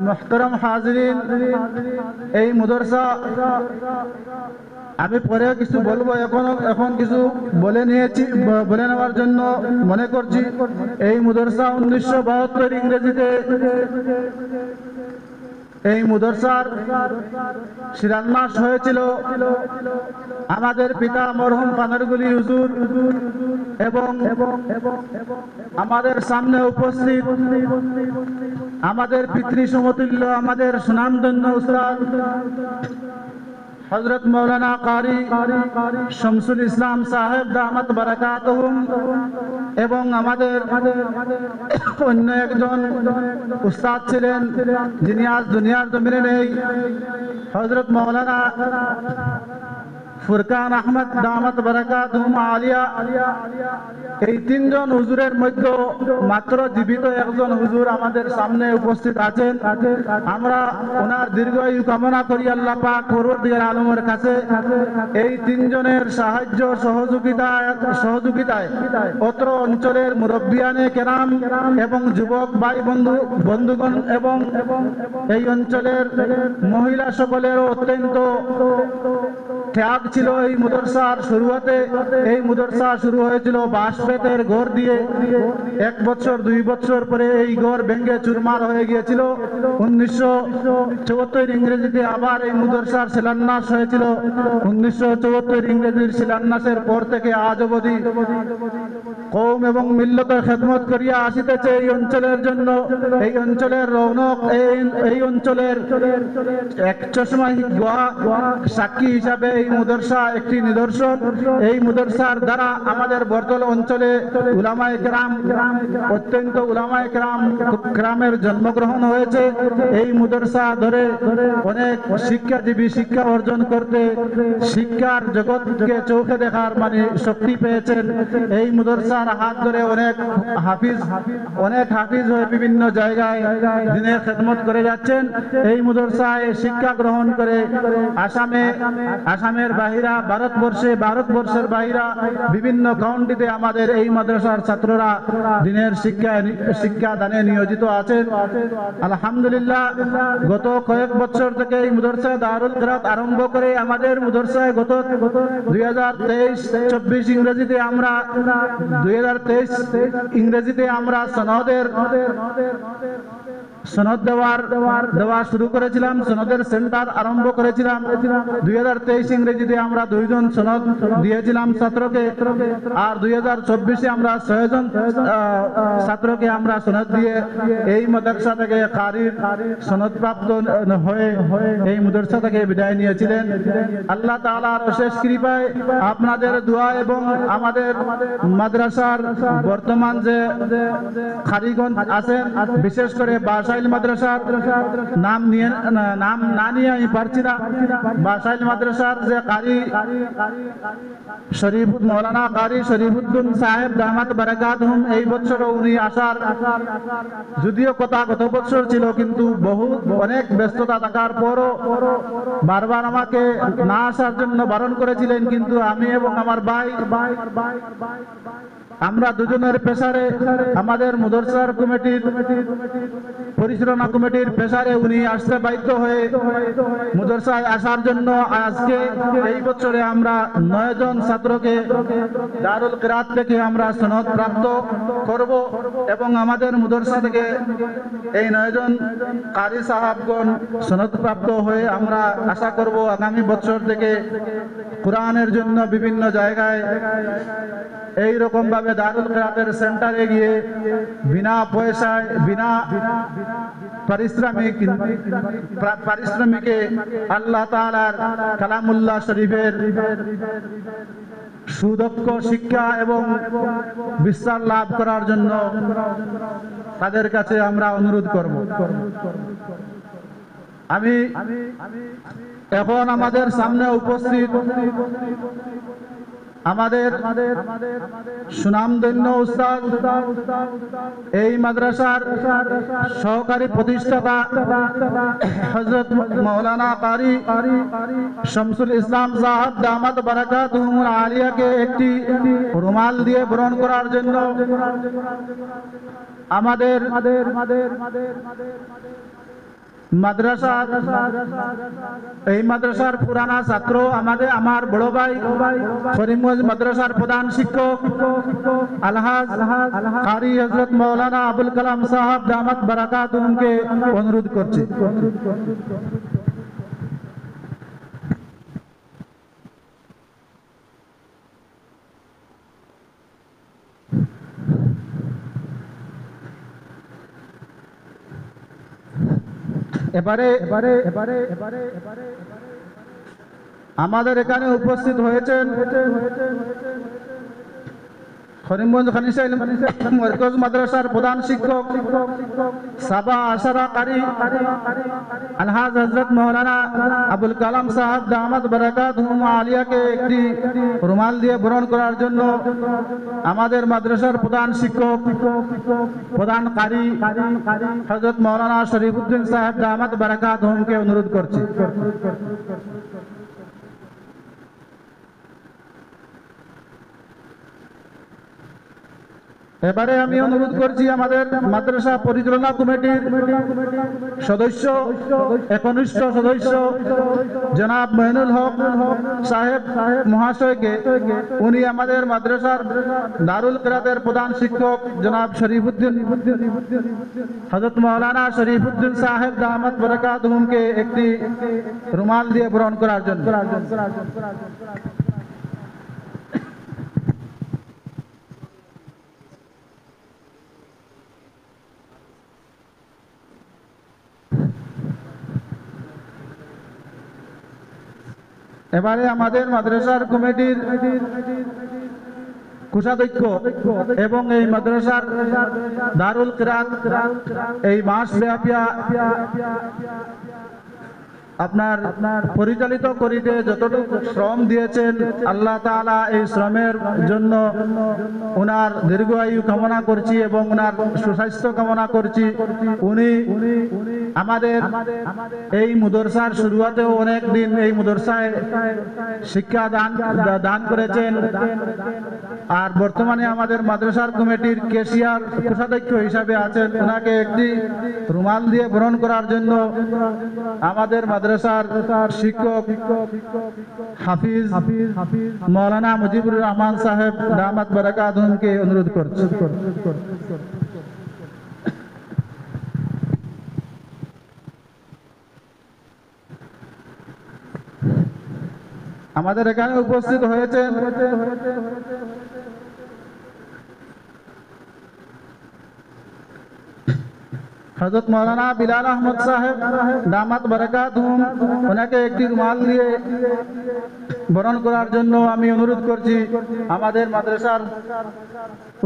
মুহতারাম হাজিরিন, এই মাদ্রাসা আমি পরে কিছু বলবো, এখন কিছু বলে নেওয়ার জন্য মনে করছি। এই মাদ্রাসা 1972 ইংরেজিতে এই মাদ্রাসার শিলান্যাস হয়েছিল আমাদের পিতা মরহুম পানারগুলি হুজুর এবং আমাদের সামনে উপস্থিত আমাদের পিতৃ সমতুল্য আমাদের সুনামধন্য উস্তাদ হযরত মৌলানা কারি শামসুল ইসলাম সাহেব দামাত বারাকাতুহুম এবং আমাদের অন্য একজন উস্তাদ ছিলেন যিনি আজ দুনিয়ার জমিনে নেই, হযরত মৌলানা ফুরকান আহমদ দামাত বারাকাতুহুম আলিয়া। এই তিনজন হুজুরের মধ্যে মাত্র জীবিত একজন হুজুর আমাদের সামনে উপস্থিত আছেন। আমরা ওনার দীর্ঘায়ু কামনা করি আল্লাহ পাক পরওয়ারদিগার আলমের কাছে। এই তিনজনের সাহায্য সহযোগিতায় অত্র অঞ্চলের মুরব্বিয়ানে কেরাম এবং যুবক ভাই বন্ধুগণ এবং এই অঞ্চলের মহিলা সকলেরও অত্যন্ত ত্যাগ ছিল এই মাদ্রাসার শুরুতে। এই মাদ্রাসা শুরু হয়েছিল বাঁশ-বেতের ঘর দিয়ে। 1 বছর 2 বছর পরে এই ঘর ভেঙে চুরমার হয়ে গিয়েছিল। 1974 ইংরেজিতে আবার এই মাদ্রাসার শিলান্যাস হয়েছিল। 1974 ইংরেজির শিলান্যাসের পর থেকে আজ অবধি কওম এবং মিল্লতের খেদমত করিয়া আসিতেছে এই অঞ্চলের জন্য। এই অঞ্চলের রৌনক, এই অঞ্চলের এক চশমা সাক্ষী হিসাবে এই মাদ্রাসা একটি নিদর্শন। এই মাদ্রাসার দ্বারা আমাদের বর্তল অঞ্চলে উলামায়ে কেরাম, অত্যন্ত উলামায়ে কেরামের জন্মগ্রহণ হয়েছে। এই মাদ্রাসা ধরে অনেক শিক্ষাজীবী শিক্ষা অর্জন করতে, শিক্ষার জগৎকে চোখে দেখার শক্তি পেয়েছেন। এই মাদ্রাসার হাত ধরে অনেক হাফিজ হয়ে বিভিন্ন জায়গায় দিনের খেদমত করে যাচ্ছেন। এই মাদ্রাসায় শিক্ষা গ্রহণ করে আসামের বাহিরা, ভারতবর্ষের বাহিরা বিভিন্ন কাউন্টিতে আমাদের এই মাদ্রাসার ছাত্ররা দিনের শিক্ষা দানে নিয়োজিত আছেন। আলহামদুলিল্লাহ, গত কয়েক বছর থেকে এই মাদ্রাসায় দারুল কিরাত আরম্ভ করে আমাদের মাদ্রাসায় গত 2023-24 ইংরেজিতে আমরা 2023 ইংরেজিতে আমরা সনদ দেওয়া শুরু করেছিলাম। সনদের সেন্টার আরম্ভ করেছিলাম। 2023 ইংরেজিতে আমরা 2 জন সনদ দিয়েছিলাম ছাত্রকে, আর 2024 আমরা 6 জন ছাত্রকে আমরা সনদ দিয়ে এই মাদ্রাসা থেকে কারির সনদ প্রাপ্ত হয়ে এই মাদ্রাসা থেকে বিদায় নিয়েছিলেন। আল্লাহ তাআলার অশেষ কৃপায় আপনাদের দোয়া এবং আমাদের মাদ্রাসার বর্তমান যে কারিগণ আছেন, বিশেষ করে বাসাইল মাদ্রাসার নাম না নিয়ে আমি পারছি না। বাসাইল মাদ্রাসার যে কারি মৌলানা কারি শরীফুদ্দিন সাহেব দামাত বারাকাতুহুম, এই বছর উনি আসার যদিও কথা গত বছর ছিল, কিন্তু অনেক ব্যস্ততা থাকার পরও বারবার আমাকে না আসার জন্য বারণ করেছিলেন, কিন্তু আমি এবং আমার ভাই আমরা দুজনের পেশারে, আমাদের মাদ্রাসার কমিটির পরিচালনা কমিটির পেশারে উনি আসতে বাধ্য হয়ে মাদ্রাসায় আসার জন্য আজকে এই বছরে আমরা 9 জন ছাত্রকে দারুল কিরাত থেকে আমরা সনদ প্রাপ্ত করব এবং আমাদের মাদ্রাসা থেকে এই 9 জন কারি সাহাবগণ সনদ প্রাপ্ত হয়ে আমরা আশা করব আগামী বছর থেকে কোরআনের জন্য বিভিন্ন জায়গায় এই রকম ভাবে দারুল কিরাতের সেন্টারে গিয়ে বিনা পয়সায় বিনা পারিশ্রমিকে আল্লাহ তাআলার কালামুল্লাহ শরীফের সুদক্ষ শিক্ষা এবং বিস্তার লাভ করার জন্য তাদের কাছে আমরা অনুরোধ করব। আমি এখন আমাদের সামনে উপস্থিত আমাদের সুনামধন্য উস্তাদ, এই মাদ্রাসার সহকারী প্রতিষ্ঠাতা হযরত মৌলানা কারি শামসুল ইসলাম সাহেব দামাত বারাকাতুহুম আলিয়াকে একটি রুমাল দিয়ে বরণ করার জন্য আমাদের মাদ্রাসা এই মাদ্রাসার পুরানা ছাত্র আমার বড় ভাই করিমগঞ্জ মাদ্রাসার প্রধান শিক্ষক আলহাজ কারি হযরত মাওলানা আবুল কালাম সাহেব দামাত বারাকাতুহুমকে অনুরোধ করছি। এবারে আমাদের এখানে উপস্থিত হয়েছেন করিমগঞ্জ খানিসা মরকজ মাদ্রাসার প্রধান শিক্ষক সাবা আশারা কারি আলহাজ হযরত মাওলানা আবুল কালাম সাহেব দামাত বারাকাতুহুম আলিয়াকে একটি রুমাল দিয়ে বরণ করার জন্য আমাদের মাদ্রাসার প্রধান শিক্ষক প্রধান কারি হযরত মাওলানা শরীফউদ্দিন সাহেব দামাত বারাকাতুহুমকে অনুরোধ করছি। এবারে আমি অনুরোধ করছি আমাদের মাদ্রাসা পরিচালনা কমিটির সদস্য একনিষ্ঠ সদস্য জনাব মঈনুল হক সাহেব মহাশয়কে, উনি আমাদের মাদ্রাসার দারুল কিরাতের প্রধান শিক্ষক জনাব শরীফউদ্দিন হযরত মাওলানা শরীফউদ্দিন সাহেব দামাত বারাকাতুহুমকে একটি রুমাল দিয়ে বরণ করার জন্য। এবারে আমাদের মাদ্রাসার কমিটির কোষাধ্যক্ষ এবং এই মাদ্রাসার দারুল কিরাত এই মাস ব্যাপী আপনার পরিচালিত করিতে যতটুকু শ্রম দিয়েছেন, আল্লাহ তাআলা এই শ্রমের জন্য ওনার দীর্ঘায়ু কামনা করছি এবং ওনার সুস্বাস্থ্য কামনা করছি। উনি আমাদের এই মাদ্রাসার শুরুতেও অনেক দিন এই মাদ্রাসায় শিক্ষা দান করেছেন, আর বর্তমানে আমাদের মাদ্রাসার কমিটির কেশিয়ার কোষাধ্যক্ষ হিসাবে আছেন। ওনাকে একটি রুমাল দিয়ে বরণ করার জন্য আমাদের মাদ্রাসার শিক্ষক হাফিজ মাওলানা মুজিবুর রহমান সাহেব দামাত বারাকাতুহুমকে অনুরোধ করছি। আমাদের এখানে উপস্থিত হয়েছেন হযরত মাওলানা বিলাল আহমদ সাহেব দামাত বারাকাতুহুম, ওনাকে একটি রুমাল দিয়ে বরণ করার জন্য আমি অনুরোধ করছি। আমাদের মাদ্রাসার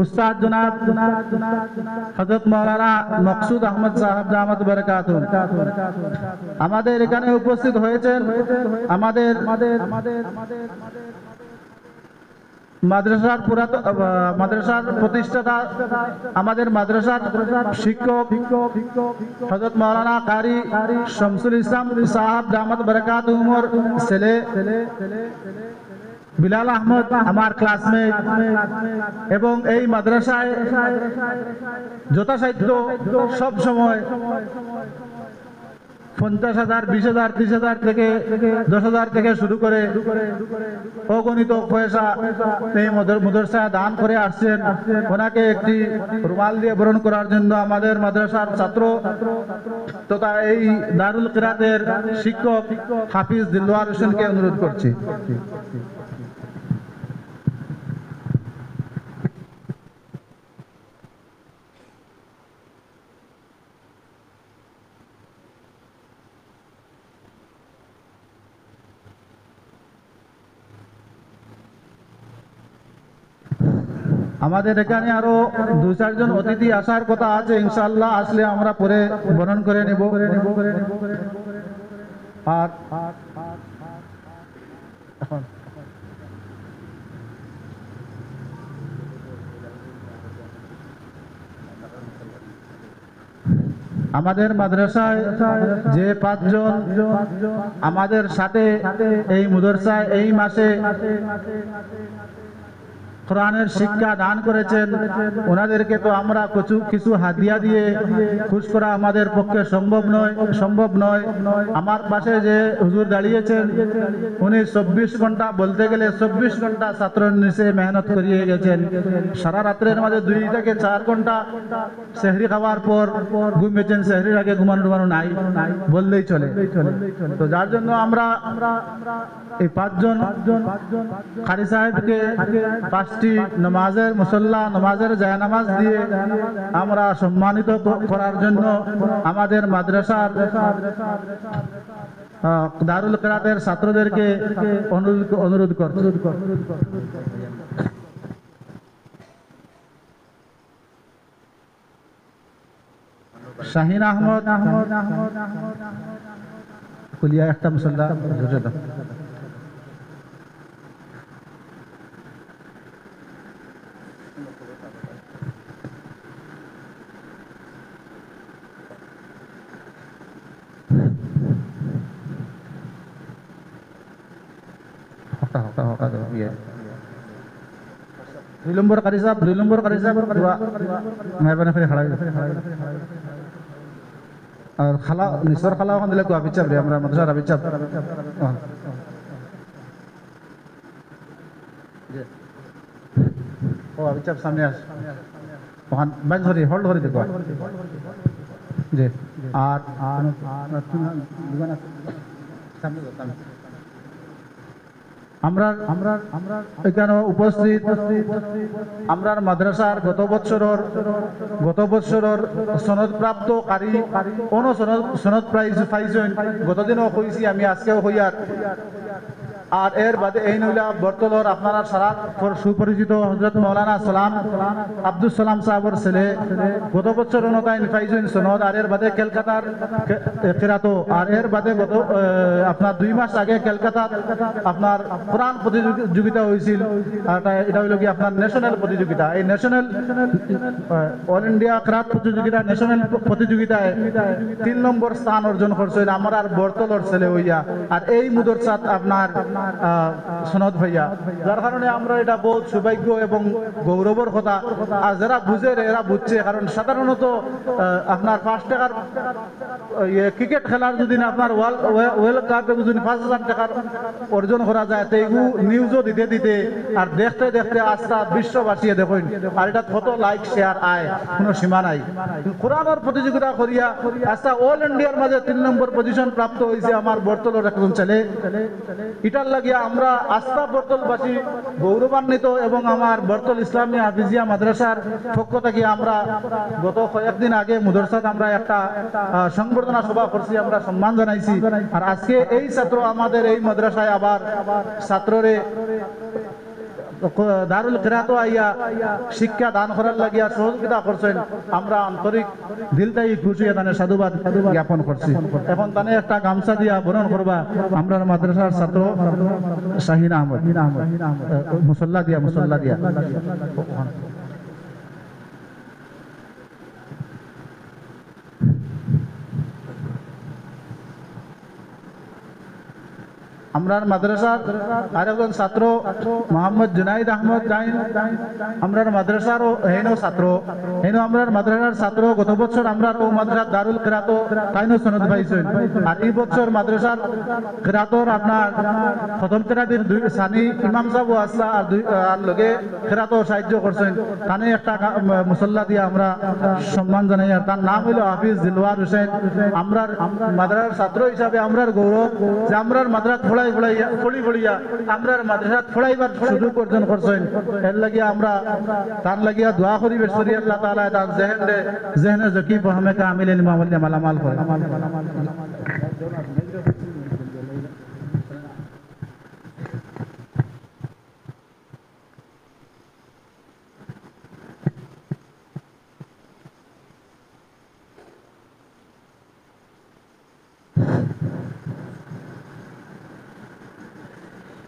উস্তাদ জনাব হযরত মাওলানা মকসুদ আহমদ সাহেব দামাত বারাকাতুহুম। আমাদের এখানে উপস্থিত হয়েছেন আমাদের মাদ্রাসার প্রতিষ্ঠাতা আমাদের মাদ্রাসার শিক্ষক হযরত মাওলানা কারি শামসুল ইসলাম সাহেব দামাত বারাকাতুহুমের ছেলে বিলাল আহমদ আমার ক্লাসমেট, এবং এই মাদ্রাসায় যথাসাধ্য সব সময় 50,000, 20,000, 30,000 থেকে 10,000 থেকে শুরু করে অগণিত পয়সা এই মাদ্রাসায় দান করে আসছেন। ওনাকে একটি রুমাল দিয়ে বরণ করার জন্য আমাদের মাদ্রাসার ছাত্র তথা এই দারুল কিরাতের শিক্ষক হাফিজ দিলওয়ার হোসেনকে অনুরোধ করছি। আমাদের এখানে আরো 2-4 জন অতিথি আসার কথা আছে, ইনশাআল্লাহ আসলে আমরা পরে বরণ করে নেব। আর আমাদের মাদ্রাসায় যে 5 জন আমাদের সাথে এই মাদ্রাসায় এই মাসে কোরআনের শিক্ষা দান করেছেন, ওনাদেরকে তো আমরা কিছু হাদিয়া দিয়ে খুশ করা আমাদের পক্ষে সম্ভব নয়। আমার পাশে যে হুজুর দাঁড়িয়েছেন, উনি 24 ঘন্টা, বলতে গেলে 24 ঘন্টা ছাত্রের নিচে মেহনত করিয়ে গেছেন। সারা রাত্রের মাঝে 2 থেকে 4 ঘন্টা সেহরি খাওয়ার পর ঘুমিয়েছেন, সেহরির আগে ঘুমানো নাই বললেই চলে। তো যার জন্য আমরা এই 5 জন কারি সাহেবকে 5টি নামাজের মুসল্লা, নামাজের জায়নামাজ দিয়ে আমরা সম্মানিত করার জন্য আমাদের মাদ্রাসার দারুল কিরাতের ছাত্রদেরকে অনুরোধ করছি। শাহিন আহমদ কুলিয়া একটা মুসল্লা ধরে দাও। দুই নম্বর কারি সাহেব মেহরবানি করে খাড়া আর খালা নিসর খালা ওখান দিলে আবিচাপ রে আমরা মাদ্রাসার আবিচাপ ও আবিচাপ সামনে আস ওখান বাজ ধরি হোল্ড করে দেখো জি। আর আমরা এখানে উপস্থিত আমরা মাদ্রাসার গত বছরের সনদপ্রাপ্ত কারি কোন সনদ প্রাইজ পাইছেন, গতদিনও কইছি আমি, আজকেও হইয়ার। আর এর বাদে এই নইলা বর্তলর আপনারা সারা সুপরিচিত হযরত মাওলানা সালাম আব্দুল সালাম সাহেবের ছেলে, গত বছর অনুদান পাইছেন সনদ। আর এর বাদে কলকাতার কিরাতো, আর এর বাদে গত আপনার 2 মাস আগে কলকাতা আপনার কোরআন প্রতিযোগিতা হয়েছিল। এটা হইল কি আপনার ন্যাশনাল প্রতিযোগিতা। এই ন্যাশনাল অল ইন্ডিয়া কিরাত প্রতিযোগিতা, ন্যাশনাল প্রতিযোগিতায় 3 নম্বর স্থান অর্জন করছেন আমার আর বর্তলর ছেলে হইয়া। আর এই মুদরসাত আপনার সনদ ভাইয়া, যার কারণে আমরা এটা বহুত সৌভাগ্য এবং গৌরবের কথা। আর যারা বুঝে এরা বুঝছে, কারণ সাধারণত আপনার 5 টাকার ক্রিকেট খেলার যদি আপনার ওয়ার্ল্ড কাপে যদি 5,000 টাকার অর্জন করা যায়, তো এইগুলো নিউজও দিতে আর দেখতে আস্থা বিশ্ববাসীয়ে দেখুন। আর এটা কত লাইক শেয়ার আয়, কোনো সীমা নাই। কোরআনের প্রতিযোগিতা করিয়া আস্থা অল ইন্ডিয়ার মাঝে 3 নম্বর পজিশন প্রাপ্ত হয়েছে আমার বর্তলের একজন ছেলে। এটার লাগিয়া আমরা আস্থা বর্তলবাসী গৌরবান্বিত, এবং আমার বর্তল ইসলামী হাফিজিয়া মাদ্রাসার পক্ষ থেকে আমরা গত কয়েকদিন আগে মুদরসাত আমরা একটা সংবর্ধনা সভা করছি, আমরা সম্মান জানাইছি। আর আজকে এই ছাত্র আমাদের এই মাদ্রাসায় আবার ছাত্ররে দারুল কিরাতো আইয়া শিক্ষা দান করার লাগিয়া সহযোগিতা করছেন। আমরা আন্তরিক দিলটাই খুশি, তাদের সাধুবাদ জ্ঞাপন করছি। এখন তানে একটা গামছা দিয়া বরণ করবা আমরা মাদ্রাসার ছাত্র শাহিন আহমদ, মুসল্লা দিয়া আমরার মাদ্রাসার আরেকজন ছাত্র মোহাম্মদ জুনাইদ আহমদ জাইন, আমরার মাদ্রাসারও হেনো ছাত্র, আমরার মাদ্রাসার ছাত্র। গত বছর আমরার ও মাদ্রাসার দারুল কিরাতো তাইনো সনদ পাইছেন। আর এই বছর মাদ্রাসার কিরাতর আপনার খতম কিরাতির 2 সানি ইমাম সাহেব আসলা আর লগে কিরাতো সাহায্য করছেন। তানে একটা মুসল্লা দিয়ে আমরা সম্মান জানাই। আর তার নাম হইল হাফিজ দিলওয়ার হোসেন। আমরার মাদ্রাসার ছাত্র হিসাবে আমরার গৌরব যে আমরার মাদ্রাসা ফড়িয়া আমরার মাদ্রাসাত ফড়াইবার সুযোগ অর্জন করছেন। এর লাগিয়া আমরা তার লাগিয়া দোয়া করি বেশি আল্লাহ তাআলা তার জেহনে জকি ফহমে কামিল ইলম মালামাল করে।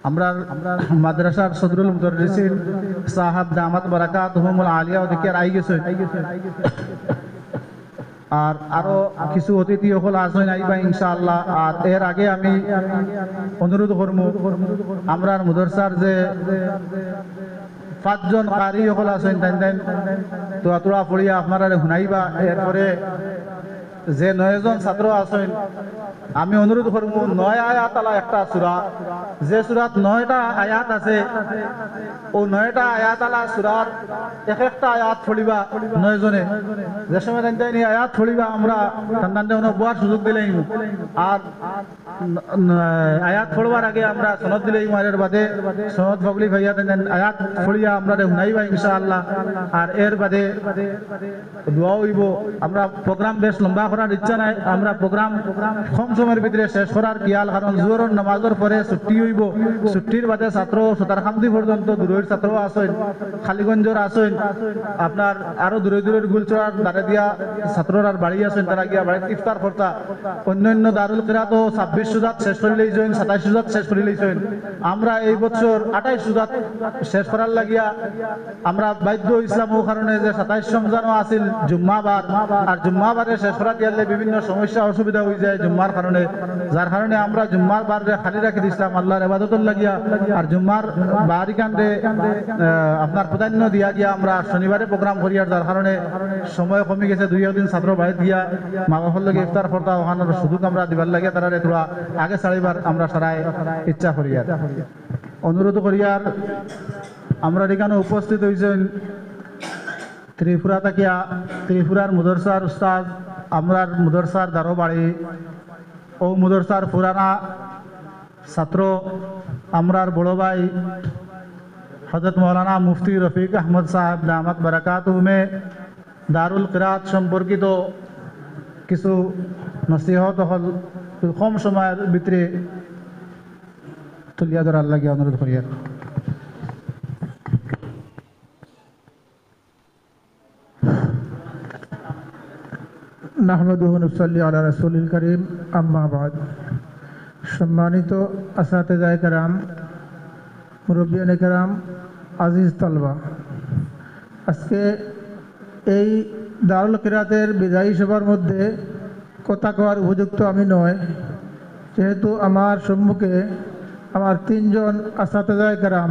আমরা মাদ্রাসার সদরুল মুদাররিসিন সাহাব দামাত বারাকাতুহুমুল আলিয়া ওদিকের আই গেছে। আর আরো কিছু অতিথি হল আসেন আইবা ইনশাআল্লাহ। আর এর আগে আমি অনুরোধ করব আমরার মুদরসার যে পাঁচজন কারি সকল আছেন তাই তোরা পড়িয়া আপনারা শুনাইবা। এরপরে যে 9 জন ছাত্র আছেন আমি অনুরোধ করবো 9 আয়াত আলা একটা সূরা, যে সূরাত 9টা আয়াত আছে ও 9টা আয়াত আলা সূরাত এক একটা আয়াত পড়িবা 9 জনে। যে সময় তাই আয়াত পড়িবা আমরা তান্ডান্ডে বয়ার সুযোগ দিলেই, আর আয়াত পড়বার আগে আমরা সনদ দিলেই এর বাদে সনদ ভগলি ভাইয়া আয়াত পড়িয়া আমরা শুনাইবা ইনশাআল্লাহ। আর এর বাদে দোয়া হইব। আমরা প্রোগ্রাম বেশ লম্বা করার ইচ্ছা নাই, আমরা প্রোগ্রাম কম সময়ের ভিতরে শেষ করার খেয়াল, কারণ জোহরের নামাজের পরে ছুটি হইব। ছুটির বাদে ছাত্র সতারখান্দি পর্যন্ত দূরের ছাত্র আসেন, খালিগঞ্জের আসেন, আপনার আরো দূরে দূরের গুলচড়ার দাঁড়ে দিয়া ছাত্ররা বাড়ি আসেন, তারা গিয়া বাড়িতে ইফতার করতা। অন্যান্য দারুল কিরাত 26 সুজাত শেষ করে লইছেন, 27 সুজাত শেষ করে লইছেন। আমরা এই বছর 28 সুজাত শেষ করার লাগিয়া আমরা বাধ্য ইসলাম ও কারণে যে 27 রমজানও আছিল জুম্মাবার, আর জুম্মাবারে শেষ করা দিয়ালে বিভিন্ন সমস্যা অসুবিধা হয়ে যায় জুম্মার কারণে, যার কারণে আমরা জুম্মার বারে খালি রাখি দিছিলাম আল্লাহর ইবাদতের লাগিয়া। আর জুম্মার বারিকান্ডে আপনার প্রাধান্য দিয়া গিয়া আমরা শনিবারে প্রোগ্রাম করি, আর যার কারণে সময় কমে গেছে। 2 দিন ছাত্র বাড়ি দিয়া মা বাবার লগে ইফতার করতা, ওখানে সুযোগ আমরা দিবার লাগিয়া তারা তোরা আগে ছাড়িবার আমরা সারাই ইচ্ছা করি। আর অনুরোধ করি আর আমরা এখানে উপস্থিত হয়েছেন ত্রিপুরা থাকিয়া ত্রিপুরার মুদরসার উস্তাদ, আমরার মুদরসার দারোবাড়ি ও মুদরসার পুরানা ছাত্র আমরার বড় ভাই হযরত মৌলানা মুফতি রফিক আহমদ সাহেব দামাত বারাকাতুহুমে দারুল কিরাত সম্পর্কিত কিছু নসিহত হল কম সময়ের ভিতরে তুলিয়া ধরার লাগে অনুরোধ করি। নাহমাদুহু ওয়া নুসাল্লি আলা রাসূলিল কারীম, আম্মা বাদ। সম্মানিত আসাতেজায়ে কেরাম, মুরব্বিয়ানে কেরাম, আজিজ তালবা, আজকে এই দারুল কিরাতের বিদায়ী সভার মধ্যে কথা কওয়ার উপযুক্ত আমি নয়, যেহেতু আমার সম্মুখে আমার 3 জন আসাতেজায়ে কেরাম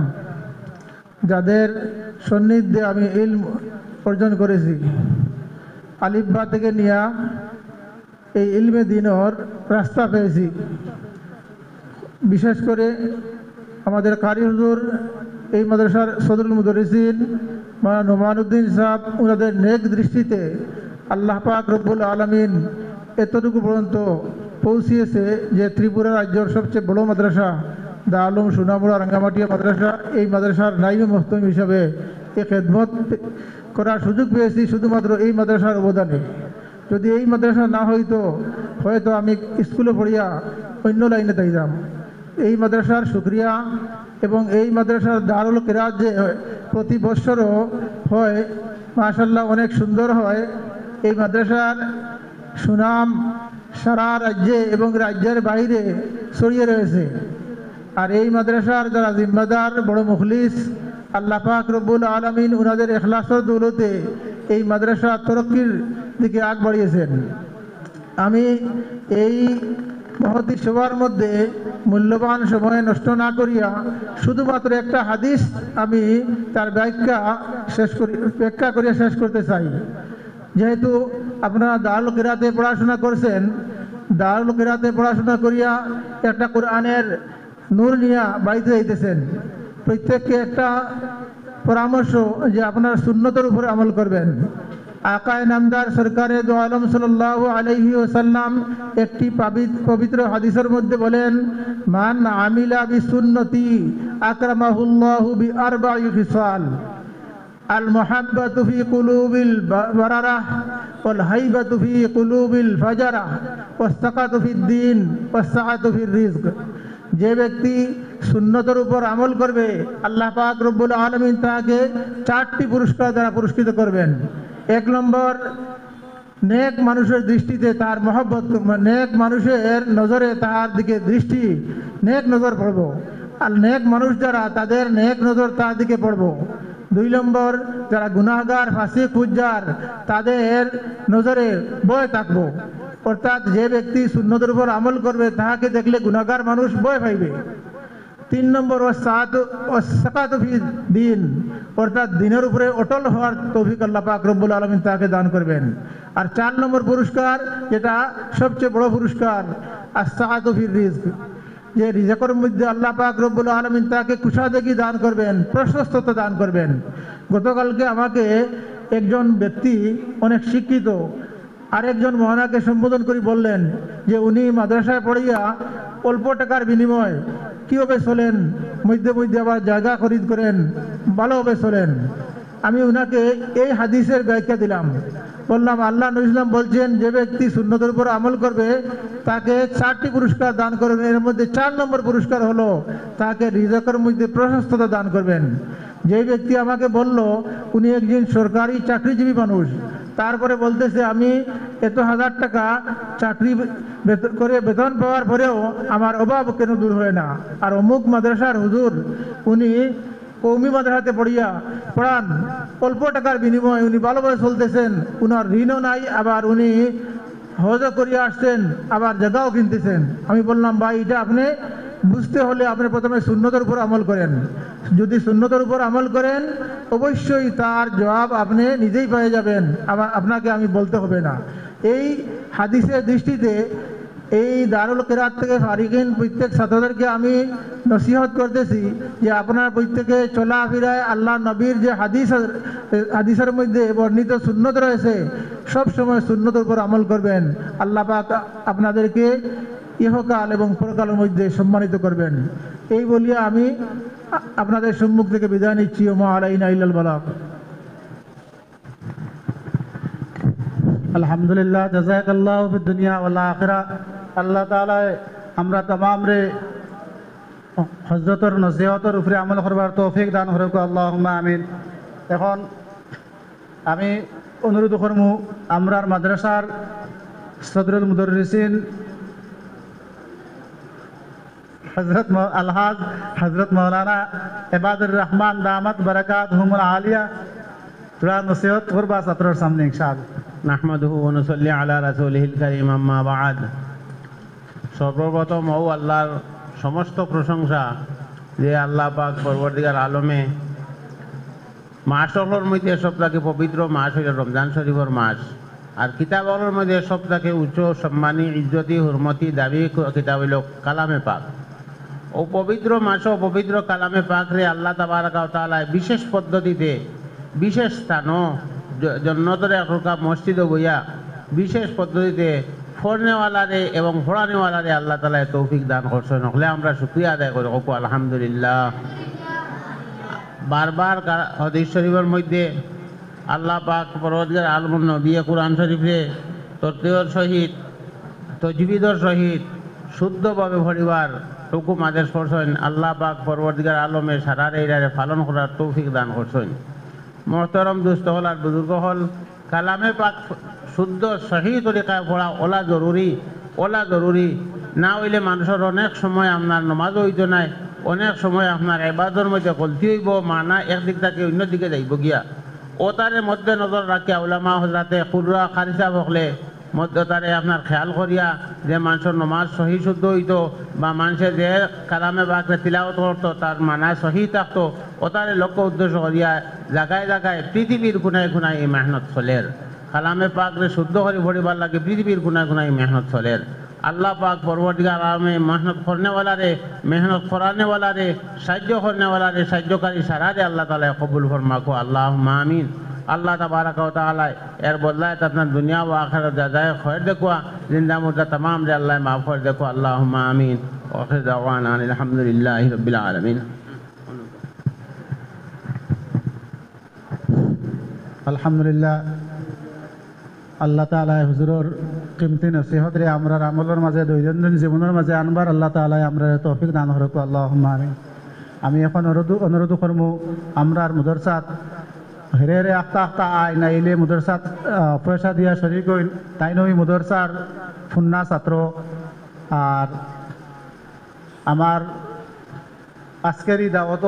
যাদের সান্নিধ্যে আমি ইলম অর্জন করেছি, আলিফবা থেকে নিয়া এই ইলমে দিনর রাস্তা পেয়েছি। বিশেষ করে আমাদের কারি হুজুর এই মাদ্রাসার সদরুল মুদরিসিন মাওলানা নোমানুদ্দিন সাহেব, ওনাদের নেক দৃষ্টিতে আল্লাহ পাক রব্বুল আলামিন এতটুকু পর্যন্ত পৌঁছিয়েছে যে ত্রিপুরা রাজ্যের সবচেয়ে বড় মাদ্রাসা দারুল সোনামুড়া রাঙ্গামাটিয়া মাদ্রাসা, এই মাদ্রাসার নাইবে মোহতম হিসাবে এই খেদমত করার সুযোগ পেয়েছি শুধুমাত্র এই মাদ্রাসার অবদানে। যদি এই মাদ্রাসা না হইতো হয়তো আমি স্কুলে পড়িয়া অন্য লাইনে যাইতাম। এই মাদ্রাসার শুকরিয়া এবং এই মাদ্রাসার দারুল কিরাত যে প্রতি বৎসরও হয় মাশাআল্লাহ অনেক সুন্দর হয়। এই মাদ্রাসার সুনাম সারা রাজ্যে এবং রাজ্যের বাইরে ছড়িয়ে রয়েছে। আর এই মাদ্রাসার যারা জিম্মাদার বড় মুখলিস আল্লাহ পাক রব্বুল আলামিন ওনাদের ইখলাসের দৌলতে এই মাদ্রাসা তরক্কির দিকে আগ বাড়িয়েছেন। আমি এই মহতী সভার মধ্যে মূল্যবান সময় নষ্ট না করিয়া শুধুমাত্র একটা হাদিস আমি তার ব্যাখ্যা করিয়া শেষ করতে চাই। যেহেতু আপনারা দারুল কিরাতে পড়াশোনা করছেন, দারুল কিরাতে পড়াশোনা করিয়া একটা কোরআনের নূর নিয়া বাড়িতে যাইতেছেন, প্রত্যেককে একটা পরামর্শ যে আপনার সুন্নতের উপর আমল করবেন। আকায়ে নামদার সরকারে দো আলম সাল্লাল্লাহু আলাইহি ওয়াসাল্লাম একটি পবিত্র হাদিসের মধ্যে বলেন, মান আমিলা বিসুন্নতি আকরামাহুল্লাহু বিআরবা'i খিসাল, আল মুহাব্বাতু ফি কুলুবিল বারারাহ ওয়াল হাইবাতু ফি কুলুবিল ফাজারাহ ওয়াসসাকাতু ফিদ দ্বীন ওয়াসসাআতু ফির রিজক। যে ব্যক্তি সুন্নতের উপর আমল করবে আল্লাহ পাক রব্বুল আলামিন তাকে 4টি পুরস্কার দ্বারা পুরস্কৃত করবেন। 1 নম্বর, নেক মানুষের দৃষ্টিতে তার মহব্বত, নেক মানুষের নজরে তার দিকে দৃষ্টি, নেক নজর পড়ব। আর নেক মানুষ যারা তাদের নেক নজর তার দিকে পড়ব। 2 নম্বর, যারা গুনাহগার ফাসিক ফুজ্জার তাদের নজরে ভয় থাকবো। অর্থাৎ যে ব্যক্তি সুন্নতের উপর আমল করবে তাহাকে দেখলে গুনাহগার মানুষ ভয় পাইবে। 3 নম্বর দিন, অর্থাৎ দিনের উপরে অটল হওয়ার তৌফিক আল্লাহ পাক রব্বুল আলামিন তাকে দান করবেন। আর 4 নম্বর পুরস্কার, যেটা সবচেয়ে বড় পুরস্কার, as-sa'atu fir রিজক, যে রিজকের মধ্যে আল্লাহ পাক রব্বুল আলামিন তাকে কুশাদগি দান করবেন, প্রশস্ততা দান করবেন। গতকালকে আমাকে একজন ব্যক্তি, অনেক শিক্ষিত, আরেকজন মহানাকে সম্বোধন করে বললেন যে উনি মাদ্রাসায় পড়িয়া অল্প টাকার বিনিময় কীভাবে চলেন, মধ্যে মধ্যে আবার জায়গা খরিদ করেন, ভালোভাবে চলেন। আমি উনাকে এই হাদিসের ব্যাখ্যা দিলাম, বললাম আল্লাহ নবী সাল্লাল্লাহু আলাইহি ওয়াসাল্লাম বলছেন যে ব্যক্তি সুন্নতের উপর আমল করবে তাকে 4টি পুরস্কার দান করবেন। এর মধ্যে 4 নম্বর পুরস্কার হলো তাকে রিজকের মধ্যে প্রশস্ততা দান করবেন। যেই ব্যক্তি আমাকে বলল উনি একজন সরকারি চাকরিজীবী মানুষ, তারপরে বলতেছে আমি এত হাজার টাকা চাকরি করে বেতন পাওয়ার পরেও আমার অভাব কেন দূর হয় না। আর অমুক মাদ্রাসার হুজুর, উনি কৌমি মাদ্রাসাতে পড়ান, অল্প টাকার বিনিময়ে উনি ভালোভাবে চলতেছেন, উনার ঋণও নাই, আবার উনি হজও করিয়া আসছেন, আবার জায়গাও কিনতেছেন। আমি বললাম ভাই, এটা আপনি বুঝতে হলে আপনি প্রথমে সুন্নতের উপর আমল করেন। যদি সুন্নতের উপর আমল করেন অবশ্যই তার জবাব আপনি নিজেই পেয়ে যাবেন, আপনাকে আমি বলতে হবে না। এই হাদিসের দৃষ্টিতে এই দারুল কিরাত থেকে ফারিকিন প্রত্যেক ছাত্রদেরকে আমি নসিহত করতেছি যে আপনারা প্রত্যেকে চলাফেরায় আল্লাহ নবীর যে হাদিসের মধ্যে বর্ণিত সুন্নত রয়েছে, সব সময় সুন্নতের উপর আমল করবেন। আল্লাহ পাক আপনাদেরকে ইহকাল এবং পরকালের মধ্যে সম্মানিত করবেন। এই বলিয়া আমি আপনাদের সম্মুখ থেকে বিদায় নিচ্ছি। ওমা আলাইনা ইল্লাল বালাগ। আলহামদুলিল্লাহ, জাযাকাল্লাহু ফিদ দুনিয়া ওয়াল আখিরা। আল্লাহ তাআলা আমরা तमाम রে হযরতের নসিহতের উপরে আমল করবার তৌফিক দান করুক, আল্লাহুম্মা আমিন। এখন আমি অনুরোধ করমু আমরার মাদ্রাসার সদরুল মুদাররিসিন হযরত মাওলানা ইবাদুর রহমান দামাত বারাকাতুহুমুল আলিয়া তোরা নসিহত করবা ছাত্রর সামনে ইনশাআল্লাহ। নাহমাদুহু ওয়া নুসাল্লি আলা রাসূলিহিল কারীম, আম্মা বা'দ। সর্বপ্রথম ও আল্লাহর সমস্ত প্রশংসা যে আল্লাহ পাক পরবর্তীকার আলমে মাসগুলোর মধ্যে সবথেকে পবিত্র মাস হইল রমজান শরীফের মাস। আর কিতাবগুলোর মধ্যে সবথেকে উচ্চ সম্মানী ইজ্জতি হুরমতি দাবি কিতাব হইল কালামে পাক। ও পবিত্র মাস ও পবিত্র কালামে পাক রে আল্লাহ তাবারাকা ওয়া তাআলা বিশেষ পদ্ধতিতে বিশেষ স্থানও জন্নতরে একটা মসজিদ বইয়া বিশেষ পদ্ধতিতে পড়নেওয়ালারে এবং পড়ানেওয়ালারে আল্লাহ তাআলা তৌফিক দান করছেন। হলে আমরা শুকরিয়া আদায় করি, আলহামদুলিল্লাহ। বারবার হাদিস শরীফের মধ্যে আল্লাহ পাক পরবর্তীকার আলমুন নবী কুরআন শরীফে তরতিবের সহিত তজবিদের সহিত শুদ্ধভাবে পড়িবার হুকুম আদেশ করছেন। আল্লাহ পাক পরবর্তীকার আলমে সারার এইরারে পালন করার তৌফিক দান করছেন। মোহতরম দুস্থ হল আর বুজুর্গ হল, কালামে পাক শুদ্ধ সহি তরিকায় পড়া ওলা জরুরি না হইলে মানুষের অনেক সময় আপনার নমাজ হইত নাই, অনেক সময় আপনার ইবাদতের মধ্যে গলতি হইব, মানা একদিক থেকে অন্য দিকে যাইব গিয়া। ও তারে মধ্যে নজর রাখিয়া উলামা হজরাতে কুররা খারিসা বকলে মধ্যে তারে আপনার খেয়াল করিয়া যে মানুষের নমাজ সহি শুদ্ধ হইত বা মানুষের যে কালামে বাকরে তিলাওয়াত করতো তার মানা সহি থাকতো, ও তারে লক্ষ্য উদ্দেশ্য করিয়া জায়গায় জায়গায় পৃথিবীর কোনায় কোনায় এই মেহনত চলের। কালামে পাকরে শুদ্ধ করে পড়িবার লাগে পৃথিবীর কোনায় কোনায় মেহনত চলের। আল্লাহ পাক পরবর্তীকার আলমে মেহনত করনেওয়ালারে, মেহনত করানেওয়ালারে, সাহায্য করনেওয়ালারে, সাহায্যকারী সারারে আল্লাহ তাআলা কবুল ফরমাকো, আল্লাহুম্মা আমিন। আল্লাহ তাবারাকা ওয়া তাআলা এর বদলায় আপনার দুনিয়া ও আখিরাত জাযায়ে খৈর দেখুয়া, জিন্দা মুর্দা तमाम রে আল্লাহ মাফ করে দেখো, আল্লাহুম্মা আমিন। ওয়া আখিরু দাওয়ানা আলহামদুলিল্লাহি রাব্বিল আলামিন। আলহামদুলিল্লাহ, আল্লাহ তাআলা হুজুরের কিমতি নসিহত রে আমরার আমলের মাঝে দৈনন্দিন জীবনের মাঝে আনবার আল্লাহ তাআলা আমরা তৌফিক দান করুক, আল্লাহুম্মা আমিন। আমি এখন অনুরোধ করবো আমরার মুদরসাত হেরে আখতা আয় নাইলে মুদরসাত পয়সা দিয়া শরীর কইন, তাই নই মুদরসার ফুন্না ছাত্র। আর আমার আজকেরই দাওয়াত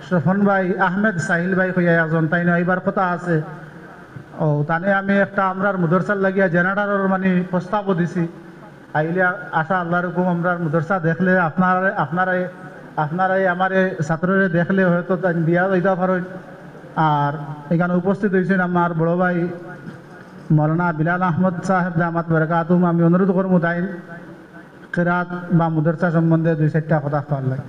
শফন ভাই আহমেদ সাহিল ভাই হইয়া একজন, তাই না এইবার কথা আছে। ও তানে আমি একটা আমরার মুদরসার লাগিয়া জেনারেটরের মানে প্রস্তাবও দিছি, আইলে আশা আল্লাহর হুকুম আমরার মুদরসা দেখলে আপনারা আপনারা এই আমার এই ছাত্ররে দেখলে হয়তো বিয়া হইতে পারেন। আর এখানে উপস্থিত হয়েছেন আমার বড় ভাই মৌলানা বিলাল আহমদ সাহেব জামাত বরকাতুম। আমি অনুরোধ করবো তাই কিরাত বা মুদরসা সম্বন্ধে 2-4টা কথা কওয়ার লাগে।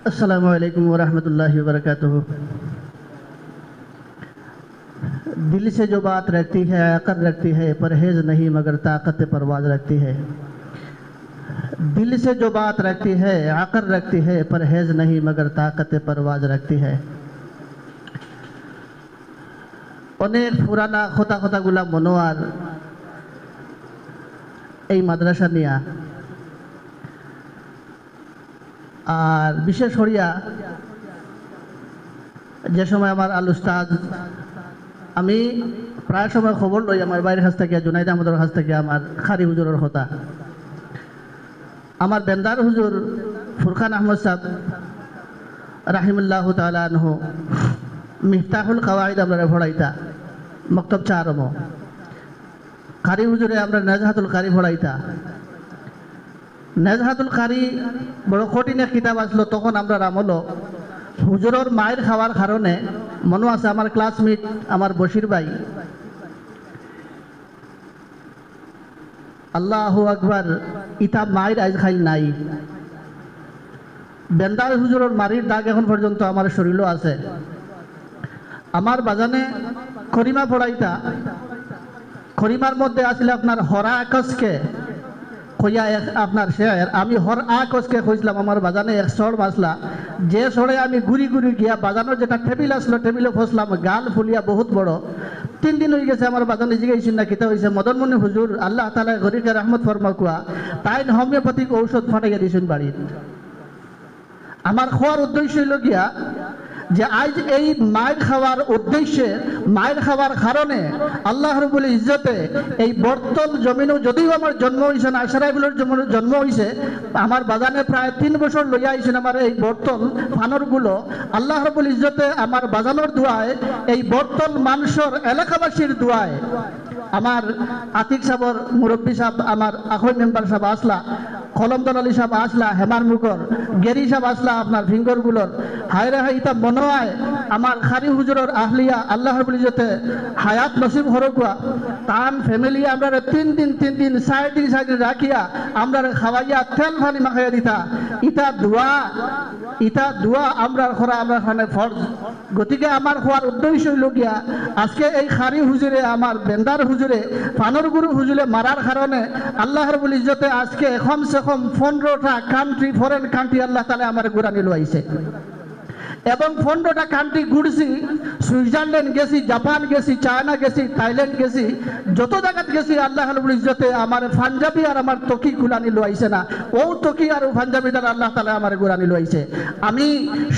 अस्सलामु अलैकुम वरहमतुल्लाहि वबरकातुहू। दिल से जो बात रखती है अकल रखती है, परहेज नहीं मगर ताकत परवाज रखती है। दिल से जो बात रखती है अकल रखती है, परहेज नहीं मगर ताकत परवाज रखती है। অনেক পুরানা কথাগুলা মনোয়ার এই মাদ্রাসা নিয়া, আর বিশেষ করিয়া যে সময় আমার আল উস্তাদ, আমি প্রায় সময় খবর লই আমার বাইরের কাছ থেকে, জুনাইদ আহমদের কাছ থেকে, আমার খারি হুজুরের কথা। আমার বেন্দার হুজুর ফুরকান আহমদ সাহেব রাহিমুল্লাহ তাআলা আনহু মিফতাহুল কাওয়াইদ আমরা পড়াইতা মক্তব 4 খারি হুজুরে আমরা নাজহাতুল কারি পড়াইতা। নাজহাতুল কারি বড় কঠিন এক কিতাব আসলো, তখন আমরা আমলো হুজুরের মায়ের খাওয়ার কারণে মনে আছে আমার ক্লাসমেট আমার বশির ভাই, আল্লাহু আকবার, ইতা মায়ের আজ খাই নাই। বেন্দার হুজুরের মারির দাগ এখন পর্যন্ত আমার শরীরও আছে। আমার বাজানে খরিমা পড়াইতা, খরিমার মধ্যে আসলে আপনার হরা আকসকে কইয়া আপনার শেয়ার, আমি হর আকসকে কইছিলাম আমার বাজানে এক সড় বাসলা, যে সড়ে আমি ঘুরি ঘুরি গিয়া বাজানোর যেটা টেবিল আসলো টেবিলে ফসলাম, গাল ফুলিয়া বহুত বড়। 3 দিন হয়ে গেছে আমার বাজানে জিগাইছেন না কিতা হয়েছে। মদনমণি হুজুর আল্লাহ তাআলা গরিকে রহমত ফরমা কুয়া, তাই হোমিওপ্যাথিক ঔষধ ফাটাইয়া দিয়েছেন বাড়ির। আমার খাওয়ার উদ্দেশ্য হইল গিয়া যে আজ এই মায়ের খাওয়ার উদ্দেশ্যে, মায়ের খাওয়ার কারণে আল্লাহ রাব্বুল ইজ্জতে এই বর্তল জমিনও যদিও আমার জন্ম হয়েছে না, আশরাইগুলোর জন্ম হয়েছে, আমার বাগানে প্রায় 3 বছর লইয়া আইছেন আমার এই বর্তল ফানরগুলো। আল্লাহ রাব্বুল ইজ্জতে আমার বাজানোর দোয়ায়, এই বর্তল মানুষের এলাকাবাসীর দোয়ায়, আমার আতিক সাহর মুরব্বী সাহেব, আমার আখই মেম্বার সাহেব আসলা, কলমদল আলী সাহেব আসলা, হেমার মুখর গেরি সাহেব আসলা, আপনার ফিঙ্গরগুলোর হায়রে হাই ইতা মনে হয় আমার খারি হুজুরের আহলিয়া আল্লাহ রাব্বুল ইজ্জতে হায়াত নসিব হরকুয়া, তান ফ্যামিলি আমরা 3 দিন সাইড রাখিয়া আমরা খাওয়াইয়া তেল পানি মাখাইয়া দিতা। ইতা দোয়া আমরা করা আমরা খানে ফরজ। গতিকে আমার হওয়ার উদ্দেশ্য হইল গিয়া আজকে এই খারি হুজুরে, আমার বেন্দার হুজুরে, ফানর গুরু হুজুরে মারার কারণে আল্লাহ রাব্বুল ইজ্জতে আজকে কমসে কম 15টা কান্ট্রি, ফরেন কান্ট্রি আল্লাহ তাআলা আমার গুরানি লইছে, এবং 15টা কান্ট্রি ঘুরছি। সুইজারল্যান্ড গেছি, জাপান গেছি, চায়না গেছি, থাইল্যান্ড গেছি, যত জায়গাত গেছি আল্লাহ রাব্বুল ইজ্জতে আমার পাঞ্জাবি আর আমার তকি গুলানি লইছে না, ও তকি আর পাঞ্জাবি দ্বারা আল্লাহ তাআলা আমার গুরানি লইছে। আমি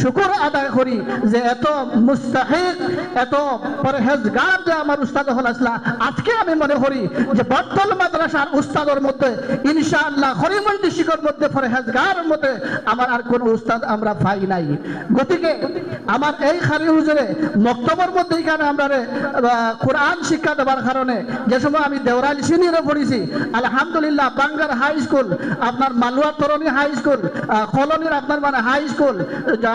শুকর আদায় করি যে এত মুস্তাহিক, এত পরহেজগার যে আমার উস্তাদ হল আসলা। আজকে আমি মনে করি যে বর্তল মাদ্রাসার উস্তাদের মধ্যে ইনশাআল্লাহ করিমগঞ্জ ডিস্ট্রিক্টের মধ্যে পরহেজগারের মধ্যে আমার আর কোন উস্তাদ আমরা পাই নাই। গতিকে আমার এই খারি হুজুরে মক্তবের মধ্যে এখানে আমরা কোরআন শিক্ষা দেওয়ার কারণে, যে সময় আমি দেওরাল সিনিয়রে পড়েছি, আলহামদুলিল্লাহ বাঙ্গার হাই স্কুল, আপনার মালুয়া তরণী হাই স্কুল, কলোনির আপনার মানে হাই স্কুল,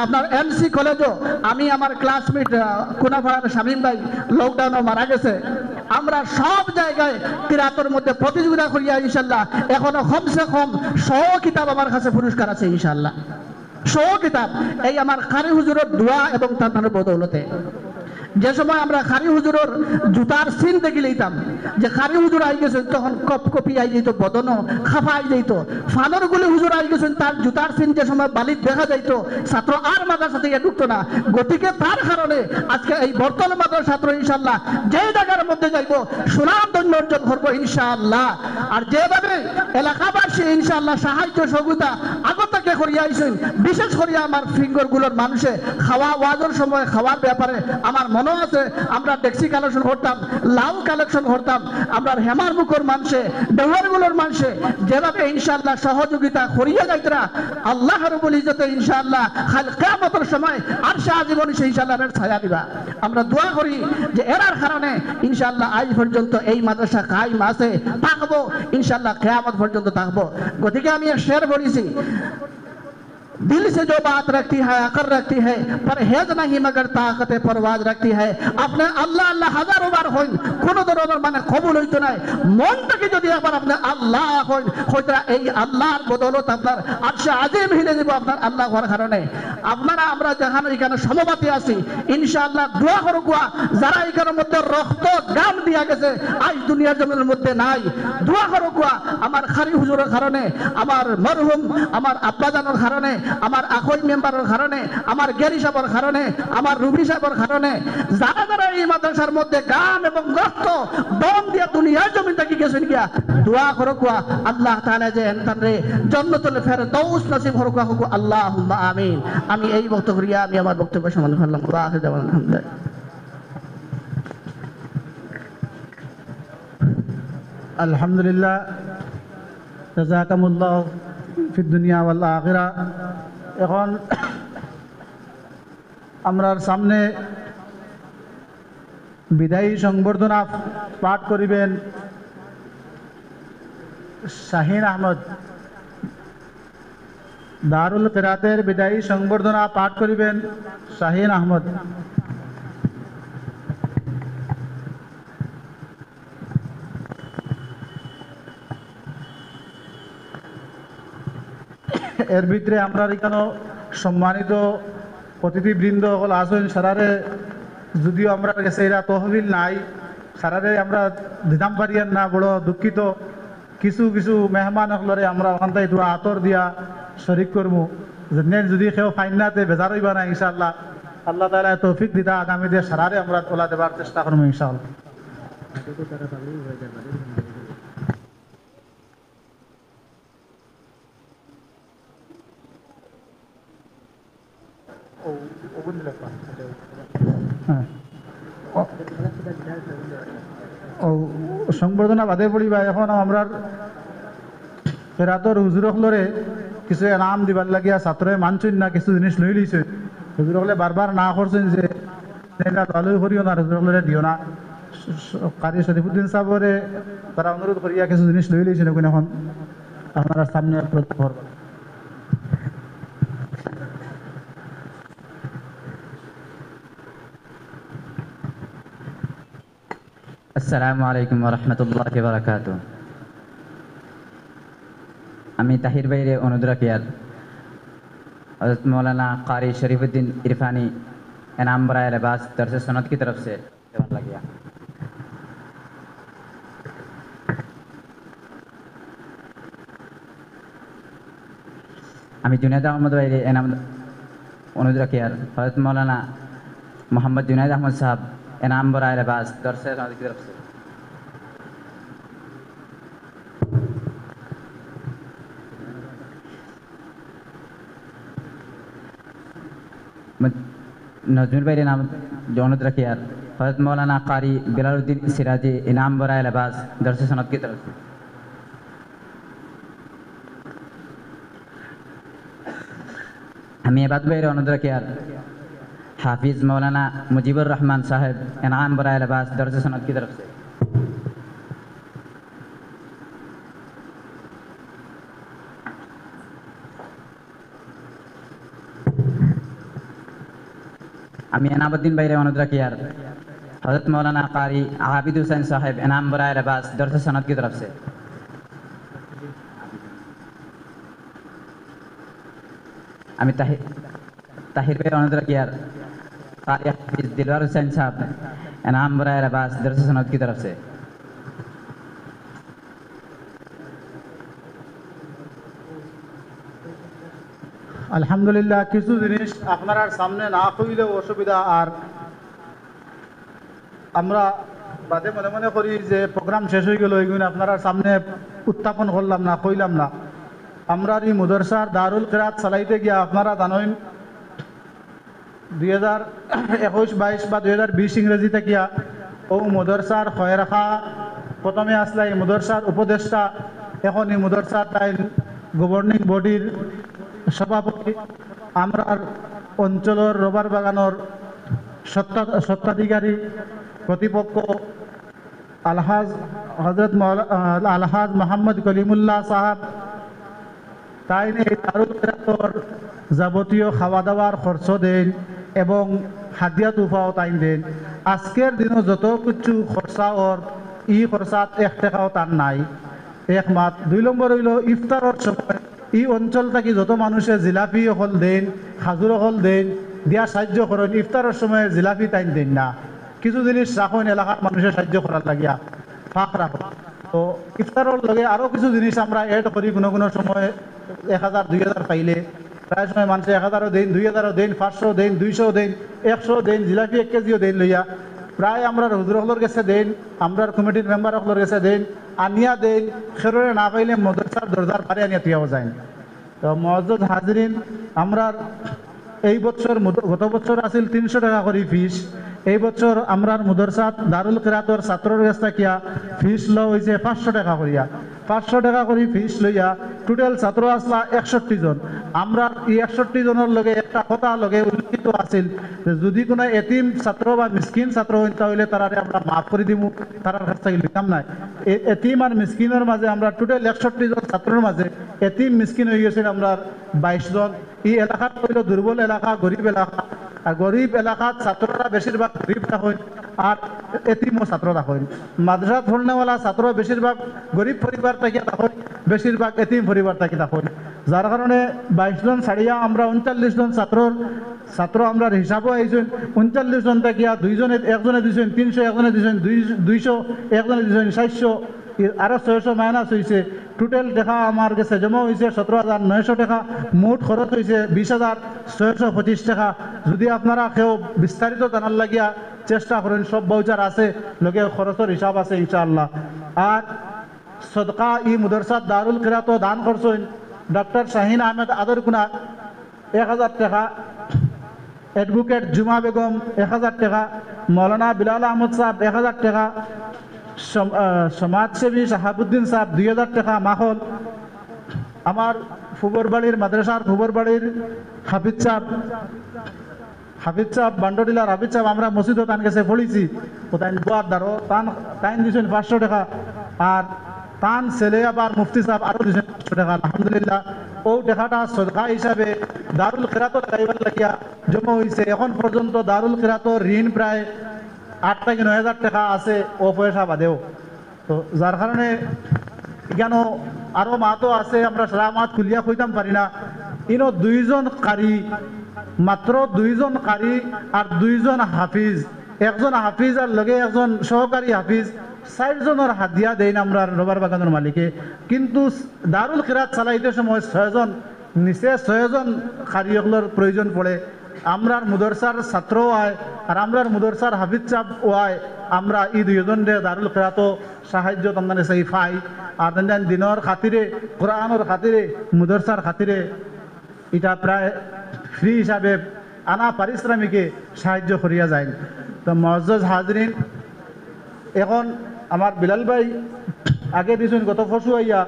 আপনার এমসি কলেজও আমি আমার ক্লাসমেট কোনাপাড়ার শামীম ভাই লকডাউনে মারা গেছে। আমরা সব জায়গায় কিরাতের মধ্যে প্রতিযোগিতা করিয়া ইনশাল্লাহ এখনো কমসে কম 100 কিতাব আমার কাছে পুরস্কার আছে ইনশাল্লাহ, 100 কিতাব এই আমার খারি হুজুরের দোয়া এবং তার বদৌলতে। যে সময় আমরা খারি হুজুরের জুতার সিন দেখি লইতাম যে খারি হুজুর আই গেছেন, তখন কপি আই যেত, বদনও খাফা আই যেত। ফানরগুলি হুজুর আই গেছেন, তার জুতার সিন যে সময় বালিত দেখা যাইতো, ছাত্র আর মাদ্রাসা থেকে ঢুকতো না। গতিকে তার কারণে আজকে এই বর্তমান মাদ্রাসার ছাত্র ইনশাআল্লাহ যে জায়গার মধ্যে যাইব সুনাম ধন্য অর্জন করবো ইনশাআল্লাহ। আর যেভাবে এলাকাবাসী ইনশাআল্লাহ সাহায্য সহযোগিতা আগত আগে করিয়াইছেন, বিশেষ করে আমার ফিঙ্গরগুলোর মানুষে খাওয়া ওয়াজের সময় খাওয়ার ব্যাপারে আমার মনে আছে আমরা ডেক্সি কালেকশন করতাম, লাউ কালেকশন করতাম, আমরা হেমার মুখর মানুষে দেওয়ারগুলোর মানুষে যেভাবে ইনশাআল্লাহ সহযোগিতা করিয়া যাইতরা আল্লাহ রাব্বুল ইজ্জতে ইনশাআল্লাহ খাল কিয়ামতের সময় আরশে আজীবন সেই ইনশাআল্লাহ ছায়া দিবা। আমরা দোয়া করি যে এরার কারণে ইনশাআল্লাহ আজ পর্যন্ত এই মাদ্রাসা কায়েম আছে, থাকবো ইনশাআল্লাহ কিয়ামত পর্যন্ত থাকবো। গতিকে আমি এক শের বলেছি, दिल से जो बात रखती है अकर रखती है परहेज नहीं मगर ताकत परवाज रखती है। আপনি আল্লাহ আল্লাহ হাজারো বার হইন, কোন ধরনের মানে কবুল হইতো নাই। মন থেকে যদি একবার আপনি আল্লাহ হইন, হয়তো এই আল্লাহর বদৌলত আপনার আরশে আজিম হিলে দিব আপনার আল্লাহ হওয়ার কারণে। আপনারা আমরা যেখানে এখানে সমবাতি আছি ইনশাআল্লাহ দোয়া করো কুয়া, যারা এখানের মধ্যে রক্ত গাম দিয়া গেছে আজ দুনিয়ার জমিনের মধ্যে নাই, দোয়া করো কুয়া আমার খারি হুজুরের কারণে, আমার মরহুম আমার আব্বাজানের কারণে, আমার আখই মেম্বারের কারণে, আমার গেরি সাহেবের কারণে, আমার রুবি সাহেবের কারণে, যারা যারা এই মাদ্রাসার মধ্যে গাম এবং রক্ত দম দিয়া দুনিয়ার জমিন থেকে গেছেন গিয়া দোয়া করো কুয়া আল্লাহ তাআলা যে এনতারে জান্নাতুল ফেরদাউস নসিব করো কুয়া হুকু আল্লাহুম্মা আমিন। আমি এই বক্তব্য করিয়া আমি আমার বক্তব্য সমাপ্ত করলাম। ওয়া আখিরু দাওয়ানা আলহামদুলিল্লাহ। আলহামদুলিল্লাহ, জাযাকামুল্লাহ ফিদ দুনিয়া ওয়াল আখিরা। এখন আমরার সামনে বিদায়ী সংবর্ধনা পাঠ করিবেন শাহিন আহমদ। দারুল কিরাতের বিদায়ী সংবর্ধনা পাঠ করিবেন শাহিন আহমদ। এর ভিতরে আমরা এখানে সম্মানিত অতিথিবৃন্দ সকল আসেন, সারারে যদিও আমরা কাছে এরা তহবিল নাই, সারারে আমরা দিতাম পারিয়ান না, বড় দুঃখিত। কিছু কিছু মেহমান সকলরে আমরা ওখান থেকে একটু আতর দিয়া শরিক করবো, যদি কেউ ফাইনাতে বেজার হইবা না ইনশাআল্লাহ। আল্লাহ তাআলা তৌফিক দিতা আগামী দিয়ে সারারে আমরা তোলা দেবার চেষ্টা করবো ইনশাআল্লাহ। সংবর্ধনা বাদে পড়িবা। এখন আমরা ফেরাতর হুজুর হলরে কিছু নাম দিবার লাগিয়া ছাত্রে মানছেন না, কিছু জিনিস লই লইছে। হুজুর হলে বারবার না করছেন যে ভালো করিও না, হুজুর হলরে দিও না। কারি শরীফুদ্দিন সাহেবরে তারা অনুরোধ করিয়া কিছু জিনিস লই লইছেন। এখন আপনারা সামনে করবেন। আসসালামু আলাইকুম ওয়া রাহমাতুল্লাহি ওয়া বারাকাতুহু। আমি তাহির ভাইরে অনুরোধ রাখি আর हज़रत मौलाना कारी शरीफुद्दीन इरफानी इनाम बराए लिबास दरस सुन्नत की तरफ से देवान लग गया। আমি জুনায়েদ আহমদ ভাইরে এনাম অনুরোধ রাখি আর हज़रत मौलाना मोहम्मद जुनैद अहमद साहब इनाम बराए लिबास दरस सुन्नत की तरफ से। नजमुल भाई नाम जौनत रखी यार हज़रत मौलाना कारी बिलालुद्दीन सिराजी इनाम बराए लिबास दरस सनत की तरफ से। हमें बात भाई अनुरोध रखी यार हाफिज़ मौलाना मुजीबुर रहमान साहब इनाम बराए लिबास दरस सनत की तरफ से। আমি এনামুদ্দিন ভাইরে অনুরোধ রাখি আর हज़रत मौलाना कारी आबिद हुसैन साहब इनाम बराए लिबास दरस सनत की तरफ से। আমি তাহির ভাইরে অনুরোধ রাখি আর कारी हाफिज़ दिलवार हुसैन साहब इनाम बराए लिबास दरस सनत की तरफ से। আলহামদুলিল্লাহ, কিছু জিনিস আপনার সামনে না কইলেও অসুবিধা। আর আমরা বাদে মনে মনে করি যে প্রোগ্রাম শেষ হয়ে গেল, এইগুলো আপনার সামনে উত্থাপন করলাম না, কইলাম না। আমরা এই মুদরসার দারুল কিরাত চালাইতে গিয়া আপনারা জানেন 2021-22 বা 2020 ইংরেজি থাকিয়া ও মুদরসার খয় রাখা প্রথমে আসলা এই মুদরসার উপদেষ্টা, এখন এই মুদরসার তাই গভর্নিং বডির সভাপতি, আমরা অঞ্চলের রবার বাগানোর স্বত্বাধিকারী কর্তৃপক্ষ আলহাজ মোহাম্মদ কলিমুল্লাহ সাহাব, তাই এই দারুল কিরাতর যাবতীয় খাওয়া দাওয়ার খরচ দেন এবং হাদিয়া তুফাও তাই দেন। আজকের দিনও যত কিছু খরচা ওর ই খরচাত 1 টাকাও তার নাই, একমাত। 2 নম্বর হইল ইফতারের সময় এই অঞ্চল থেকে যত মানুষে জিলাপি হল দেন, খাজুর হল দেন, দিয়া সাহায্য করেন। ইফতারের সময় জিলাপি টাইম দেন না, কিছু জিনিস রাখেন এলাকার মানুষের সাহায্য করার লাগিয়া ফাঁক রাখো। তো ইফতারের লগে আরও কিছু জিনিস আমরা এড করি, কোনো কোনো সময় 1000-2000 পাইলে, প্রায় সময় মানুষের 1000ও দেন, 2000ও দেন, 500 দেন, 200 দেন, 100 দেন, জিলাপি 1 কেজিও দেন লইয়া প্রায় আমরা হুজুরগুলোর কাছে দেন, আমরা কমিটির মেম্বারগুলোর কাছে দেন, আনিয়া দেন। খেরোরে না পাইলে মদরসার দরজার পারে আনিয়া তুইয়াও যায়। তো মুআজ্জাজ হাজরিন, আমরা এই বছর গত বছর আছিল 300 টাকা করে ফিস, এই বছর আমরা মুদরসাত দারুল কিরাতর ছাত্রর কাছ থাকিয়া ফিস ল হয়েছে 500 টাকা করিয়া। 500 টাকা করে ফিস লইয়া টোটাল ছাত্র আসলা 61 জন। আমরা এই 61 জনের লগে একটা কথা লগে উল্লিখিত আছিল যে যদি কোনো এতিম ছাত্র বা মিসকিন ছাত্র হইন তাহলে তারারে আমরা মাফ করে দিব, তারার কাছ থেকে লিখাম নাই। এতিম আর মিসকিনের মাঝে আমরা টোটাল 61 জন ছাত্রের মাঝে এতিম মিসকিন হয়ে গেছেন আমরা 22 জন। এই এলাকাত হইল দুর্বল এলাকা, গরিব এলাকা, আর গরিব এলাকাত ছাত্ররা বেশিরভাগ গরিব থাকেন আর এতিমও ছাত্র থাকেন। মাদ্রাসা পড়নেওয়ালা ছাত্র বেশিরভাগ গরিব পরিবার থেকে থাকেন, বেশিরভাগ এতিম পরিবার থেকে থাকেন। যার কারণে 22 জন ছাড়িয়া আমরা 39 জন ছাত্র আমরা হিসাবও আইছেন। 39 জন থাকিয়া 2 জনে, একজনে দিয়েছেন 300, একজনে দিয়েছেন 200, একজনে দিয়েছেন 700, আরো 600 মাইনাস হয়েছে। টোটাল টাকা আমার কাছে জমা হয়েছে 17,900 টাকা। মোট খরচ হয়েছে 20,625 টাকা। যদি আপনারা কেউ বিস্তারিত জানার লাগিয়া চেষ্টা করেন, সব বাউচার আছে, লগে খরচের হিসাব আছে ইনশাআল্লাহ। আর সদকা ই মুদরসাত দারুল কিরাত দান করছেন ডক্টর শাহিন আহমেদ আদরকুনা 1000 টাকা, অ্যাডভোকেট জুমা বেগম 1000 টাকা, মৌলানা বিলাল আহমদ সাহেব 1000 টাকা, সমাজসেবী শাহাবুদ্দিন সাহেব 2000 টাকা মাহল, আমার ফুবরবাড়ির মাদ্রাসার ফুবরবাড়ির হাফিজ সাহেব বান্ডডিলার হাফিজ সাহেব, আমরা মসজিদও তান গেছে পড়েছি, ও তাই গোয়ার দ্বারো তাইন দিয়েছেন 500 টাকা। আর তান ছেলে আবার মুফতি সাহেব আরও দিয়েছেন 500 টাকা। আলহামদুলিল্লাহ, ও টাকাটা সদকা হিসাবে দারুল কিরাত লাগাইবার লাগিয়া জমা হয়েছে। এখন পর্যন্ত দারুল কিরাত ঋণ প্রায় 8 থেকে 9,000 টাকা আছে, ও পয়সা বাদেও। তো যার কারণে কেন আরও মাতও আছে, আমরা সারা মাত খুলিয়া কইতাম পারি না। ইনো 2 জন কারি, মাত্র 2 জন কারি আর 2 জন হাফিজ, একজন হাফিজ আর লগে একজন সহকারী হাফিজ, 4 জনের হাদিয়া দেন আমরা রবার বাগানের মালিকে। কিন্তু দারুল কিরাত চালাইতে সময় 6 জন নিচে 6 জন কারিগরের প্রয়োজন পড়ে। আমরার মুদরসার ছাত্রও আয় আর আমরার মুদরসার হাফিজ সাহেব ও আয়। আমরা এই 2 জনে দারুল কিরাত সাহায্য তন্দানে সেই পাই। আর দিনের খাতিরে, কোরআনের খাতিরে, মুদরসার খাতিরে এটা প্রায় ফ্রি হিসাবে আনা পারিশ্রমিকে সাহায্য করিয়া যায়। তো মুআজ্জাজ হাজরিন, এখন আমার বিলাল ভাই আগে দিয়েছেন গত পরশু আইয়া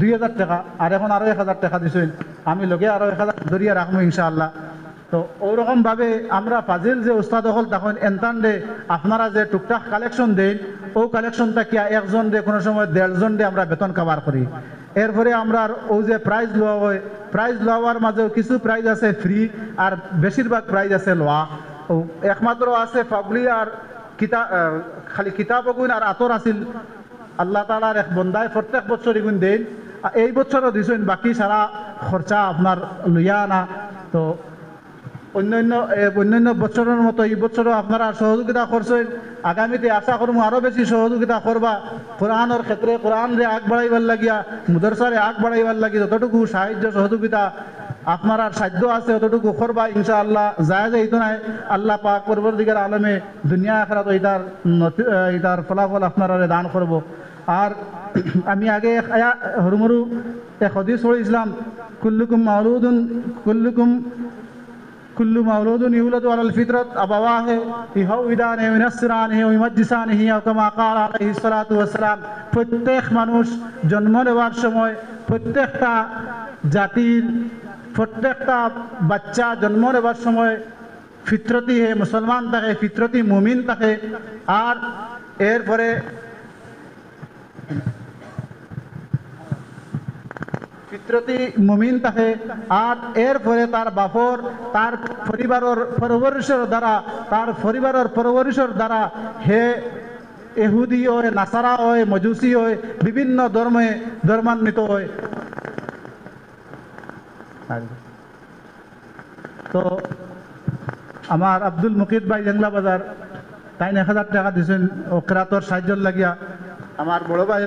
2000 টাকা, আর এখন আরও 1000 টাকা দিয়েছেন। আমি লগে আরও 1000 ধরিয়া রাখবো ইনশাআল্লাহ। তো ওরকমভাবে আমরা ফাজিল যে উস্তাদ হল তখন এনতান্ডে আপনারা যে টুকটাক কালেকশন দেন, ও কালেকশনটা কি একজন দে কোনো সময় 1.5 জন দে আমরা বেতন কাভার করি। এরপরে আমরা ও যে প্রাইজ লওয়া হয়, প্রাইজ লওয়ার মাঝেও কিছু প্রাইজ আছে ফ্রি আর বেশিরভাগ প্রাইজ আছে লওয়া। ও একমাত্র আছে পাগলি আর খালি কিতাব গুণ আর আতর আছিল। আল্লাহ তাআলার এক বন্দায় প্রত্যেক বছর এগুন দেন, এই বছরও দিছেন, বাকি সারা খরচা আপনার লইয়া আনা। তো অন্যান্য বছরের মতো এই বছরও আপনারা সহযোগিতা করছেন। আগামীতে আশা করবো আরও বেশি সহযোগিতা করবা। কোরআনের ক্ষেত্রে কোরআনরে আগ বাড়াইবার লাগিয়া, মুদরসারে আগ বাড়াইবার লাগি যতটুকু সাহায্য সহযোগিতা আপনার সাধ্য আছে অতটুকু করবা ইনশাআল্লাহ। যায় যে এইতো নাই, আল্লাহ পাক পরবর্তীকার আলমে দুনিয়া আখিরাত এটার ফলাফল আপনারা দান করবো। আর আমি আগে হরুমরু এক হদিস পড়েছিলাম, কুল্লু মাউলুদুন ইউলাদু আলাল ফিতরাত আবাওয়াহু ইউহাউইদানিহি ওয়া ইউনাসসিরানিহি ওয়া ইউমাজ্জিসানিহি ওয়া কামা ক্বালা আলাইহিস সালাতু ওয়াস সালাম। প্রত্যেক মানুষ জন্ম নেওয়ার সময়, প্রত্যেকটা জাতির প্রত্যেকটা বাচ্চা জন্ম নেওয়ার সময় ফিতরতি হে মুসলমান থাকে, ফিতরতি মুমিন থাকে। আর এরপরে ফিতরতি মুমিন থাকে, আর এরপরে তার বাপর তার পরিবারের পরবর্ষর দ্বারা হে এহুদি হয়, নাসারা হয়, মজুসি হয়, বিভিন্ন ধর্মান্বিত হয়। তো আমার আব্দুল মুকিদ ভাই জংলা বাজার তাই 1000 টাকা দিয়েছেন ও কেরাতর সাহায্য লাগিয়া। আমার বড় ভাই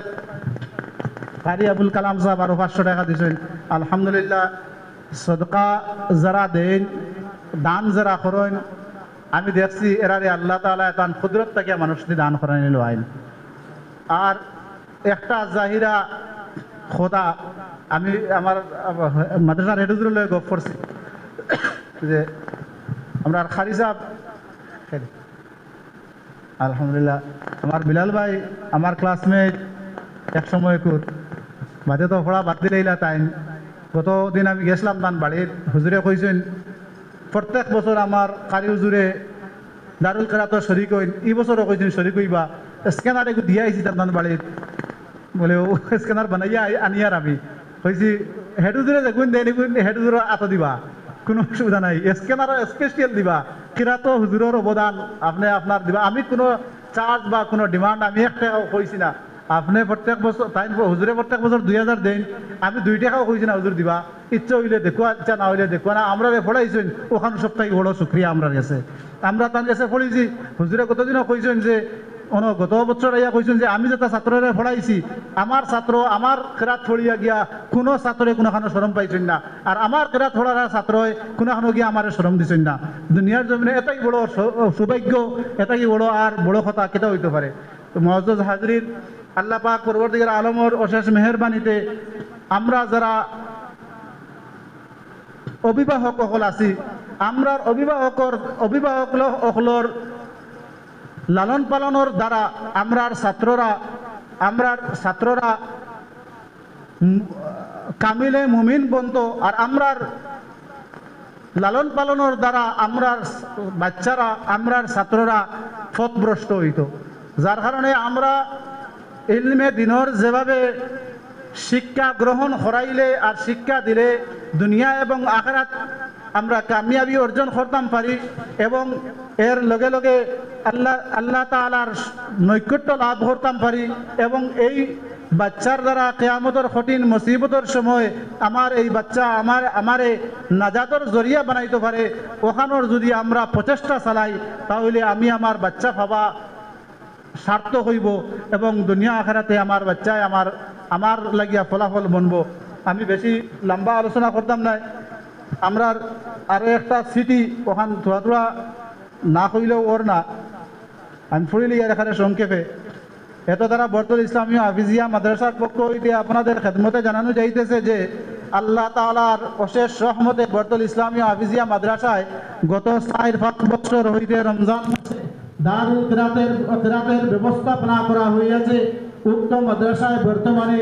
কারি আবুল কালাম সাহেব আরো 500 টাকা দিয়েছেন। আলহামদুলিল্লাহ, সদকা যারা দেন, দান যারা করেন, আমি দেখছি এরারে আল্লাহ তাআলা তান কুদরত থেকে মানুষকে দান করাই নিল আইন। আর একটা জাহিরা খোদা, আমি আমার মাদ্রাসার হেডুজুর লয়ে গপ করছি যে আমরা খারি সাহেব, আলহামদুলিল্লাহ আমার বিলাল ভাই আমার ক্লাসমেট এক সময় কুর বাদে তো পড়া বাদ দিলেইলা তাই। গত দিন আমি গেছিলাম তান বাড়ির, হুজুরে কইছেন প্রত্যেক বছর আমার কারি হুজুরে দারুল কেরাতর শরিক হইন, এই বছরও কইছেন শরিক হইবা। স্ক্যানার এগু দিয়ে আইছি তার বাড়ির, বলে ও স্ক্যানার বানাইয়া আনিয়ার আমি কইছি হেড হুজুরে দেখুন দেন, হেড হুজুর আত দিবা, কোনো অসুবিধা নাই, স্ক্যানার স্পেশাল দিবা, কিরাত হুজুরের অবদান আপনি আপনার দিবা। আমি কোনো চার্জ বা কোনো ডিমান্ড আমি 1 টাকাও কইছি না। আপনি প্রত্যেক বছর তাই হুজুরে প্রত্যেক বছর 2000 দেন, আমি 2 টাকাও কইছি না হুজুর দিবা। ইচ্ছা হইলে দেখুয়া, ইচ্ছা না হইলে দেখুয়া না। আমরা পড়াইছেন ওখানে সবথেকে বড় শুক্রিয়া আমরা গেছে, আমরা তার কাছে পড়েছি। হুজুরে কতদিনও কইছেন যে গত বছর ইয়া কইছেন যে আমি যেটা ছাত্ররা পড়াইছি, আমার ছাত্র আমার কেরাত পড়িয়া গিয়া কোনো ছাত্রে কোনোখানে শরম পাইছেন না, আর আমার কেরাত পড়ার ছাত্র কোনোখানে গিয়া আমার শরম দিছেন না। দুনিয়ার জমিনে এটাই বড় সৌভাগ্য, এটাই বড় আর বড় কথা কেটা হইতে পারে। তো মুআজ্জাজ হাজরিন, আল্লাহ পাক পরবর্তীকার আলমর অশেষ মেহেরবানিতে আমরা যারা অভিভাবক সকল আছি, আমরা অভিভাবক সকলর লালন পালনের দ্বারা আমরার ছাত্ররা কামিলে মুমিন বন্ত, আর আমরার লালন পালনের দ্বারা আমরার বাচ্চারা আমরার ছাত্ররা পথভ্রষ্ট হইত। যার কারণে আমরা ইলমে দিনর যেভাবে শিক্ষা গ্রহণ করাইলে আর শিক্ষা দিলে দুনিয়া এবং আখিরাত আমরা কামিয়াবি অর্জন করতাম পারি, এবং এর লগে লগে আল্লাহ তাআলার নৈকট্য লাভ করতাম পারি, এবং এই বাচ্চার দ্বারা কিয়ামতের কঠিন মুসিবতের সময় আমার এই বাচ্চা আমারে নাজাতের জরিয়া বানাইতে পারে, ওখানোর যদি আমরা প্রচেষ্টা চালাই তাহলে আমি আমার বাচ্চা পাবা সার্থক হইব, এবং দুনিয়া আখিরাতে আমার বাচ্চায় আমার লাগিয়া ফলাফল বনব। আমি বেশি লম্বা আলোচনা করতাম না। আমরা আরো একটা সিটি ওখান থোড়া না হইলেও ওর না, আমি ফুরিলি আর এখানে সংক্ষেপে এত দ্বারা বর্তল ইসলামী হাফিজিয়া মাদ্রাসার পক্ষ হইতে আপনাদের খেদমতে জানানো যাইতেছে যে আল্লাহ তাআলার অশেষ রহমতে বর্তল ইসলামী হাফিজিয়া মাদ্রাসায় গত 4-5 বছর হইতে রমজান দারুল কিরাতের ব্যবস্থাপনা করা হইয়াছে। উক্ত মাদ্রাসায় বর্তমানে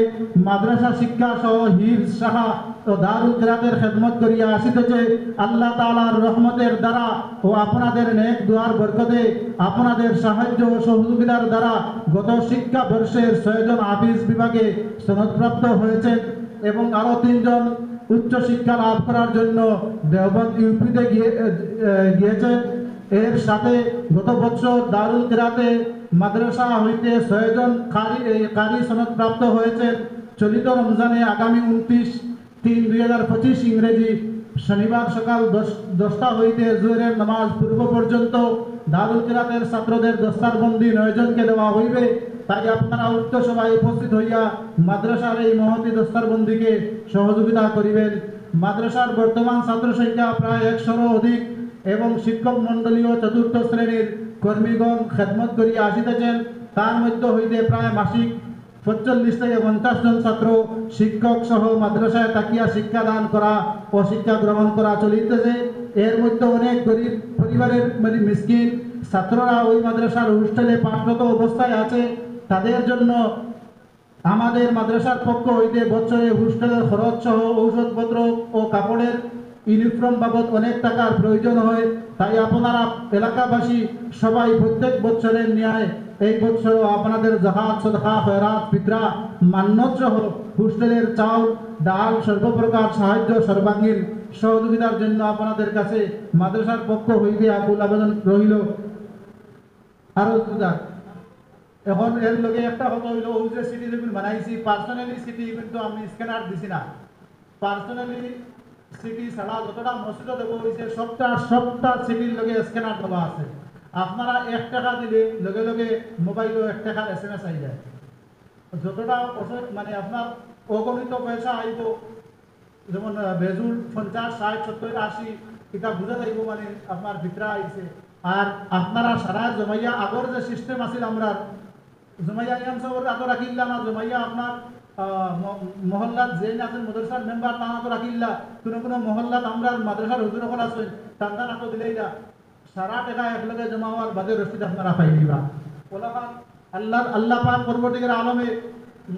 মাদ্রাসা শিক্ষা সহ হিফজ শাখা ও দারুল কিরাতের খেদমত করিয়া আসিতেছে। আল্লাহ তাআলার রহমতের দ্বারা ও আপনাদের নেক দুয়ার বরকতে আপনাদের সাহায্য ও সহযোগিতার দ্বারা গত শিক্ষা বর্ষের 6 জন হাফিজ বিভাগে সনদপ্রাপ্ত হয়েছেন, এবং আরো 3 জন উচ্চ শিক্ষা লাভ করার জন্য দেওবন্দ ইউপিতে গিয়েছেন। এর সাথে গত বছর দারুল কিরাতে মাদ্রাসা হইতে 6 জন কারি সনদ প্রাপ্ত হয়েছেন। চলিত রমজানে আগামী 29/3/2025 ইংরেজি শনিবার সকাল 10টা হইতে জোহরের নামাজ পূর্ব পর্যন্ত দারুল কিরাতের ছাত্রদের দস্তারবন্দি 9 জনকে দেওয়া হইবে। তাই আপনারা উক্ত সভায় উপস্থিত হইয়া মাদ্রাসার এই মহতি দস্তারবন্দিকে সহযোগিতা করিবেন। মাদ্রাসার বর্তমান ছাত্র সংখ্যা প্রায় 100-র অধিক, এবং শিক্ষক মন্ডলীয় 4র্থ শ্রেণীর কর্মীগণ খেদমত করিয়া আসিতেছেন। তার মধ্য হইতে প্রায় মাসিক 45 থেকে 50 জন ছাত্র শিক্ষক সহ মাদ্রাসায় তাকিয়া শিক্ষাদান করা ও শিক্ষা গ্রহণ করা চলিতেছে। এর মধ্যে অনেক গরিব পরিবারের মিসকিন ছাত্ররা ওই মাদ্রাসার হোস্টেলে পাঠরত অবস্থায় আছে। তাদের জন্য আমাদের মাদ্রাসার পক্ষ হইতে বছরে হোস্টেলের খরচ সহ ঔষধপত্র ও কাপড়ের ইউনিফর্ম বাবদ অনেক টাকার প্রয়োজন হয়। তাই আপনারা এলাকাবাসী সবাই প্রত্যেক বছরের ন্যায় এই বছরও আপনাদের জাকাত, সদকা, খয়রাত, ফিতরা, মান্নত সহ হোস্টেলের চাউল, ডাল, সর্বপ্রকার সাহায্য সর্বাঙ্গীন সহযোগিতার জন্য আপনাদের কাছে মাদ্রাসার পক্ষ হইতে আকুল আবেদন রইল। আরো এখন এর লগে একটা কথা হইল, ওই যে সিটি যেগুলো বানাইছি পার্সোনালি সিটি কিন্তু আমি স্ক্যানার দিছি না। পার্সোনালি সিটি ছাড়া যতটা মসজিদে দেবো হয়েছে সবটা সিটির লগে স্ক্যানার দেওয়া আছে। আপনারা 1 টাকা দিলে লগে লগে মোবাইলও 1 টাকার SMS আই যায়। যতটা আপনার অগণিত পয়সা আইব, যেমন বেজুল 50, 60, 70, 80 এটা বুঝা যাইব আপনার ভিতরা আইছে। আর আপনারা সারা জমাইয়া আগর যে সিস্টেম আছিল আমরা জমাইয়া নিয়ম সবর এত রাখিল্লা না, জমাইয়া আপনার মহল্লাত যে আছেন মাদ্রাসার মেম্বার তারা তো রাখিল্লা, কোনো মহল্লাত আমরা মাদ্রাসার হুজুর সকল আছেন তান্দান আতো দিলেই না, সারা টাকা একলগে জমা হওয়ার বাদে রসিদ আপনারা পাই দিবা। ওলাকান আল্লাহ পাক পরবর্তীকার আলমে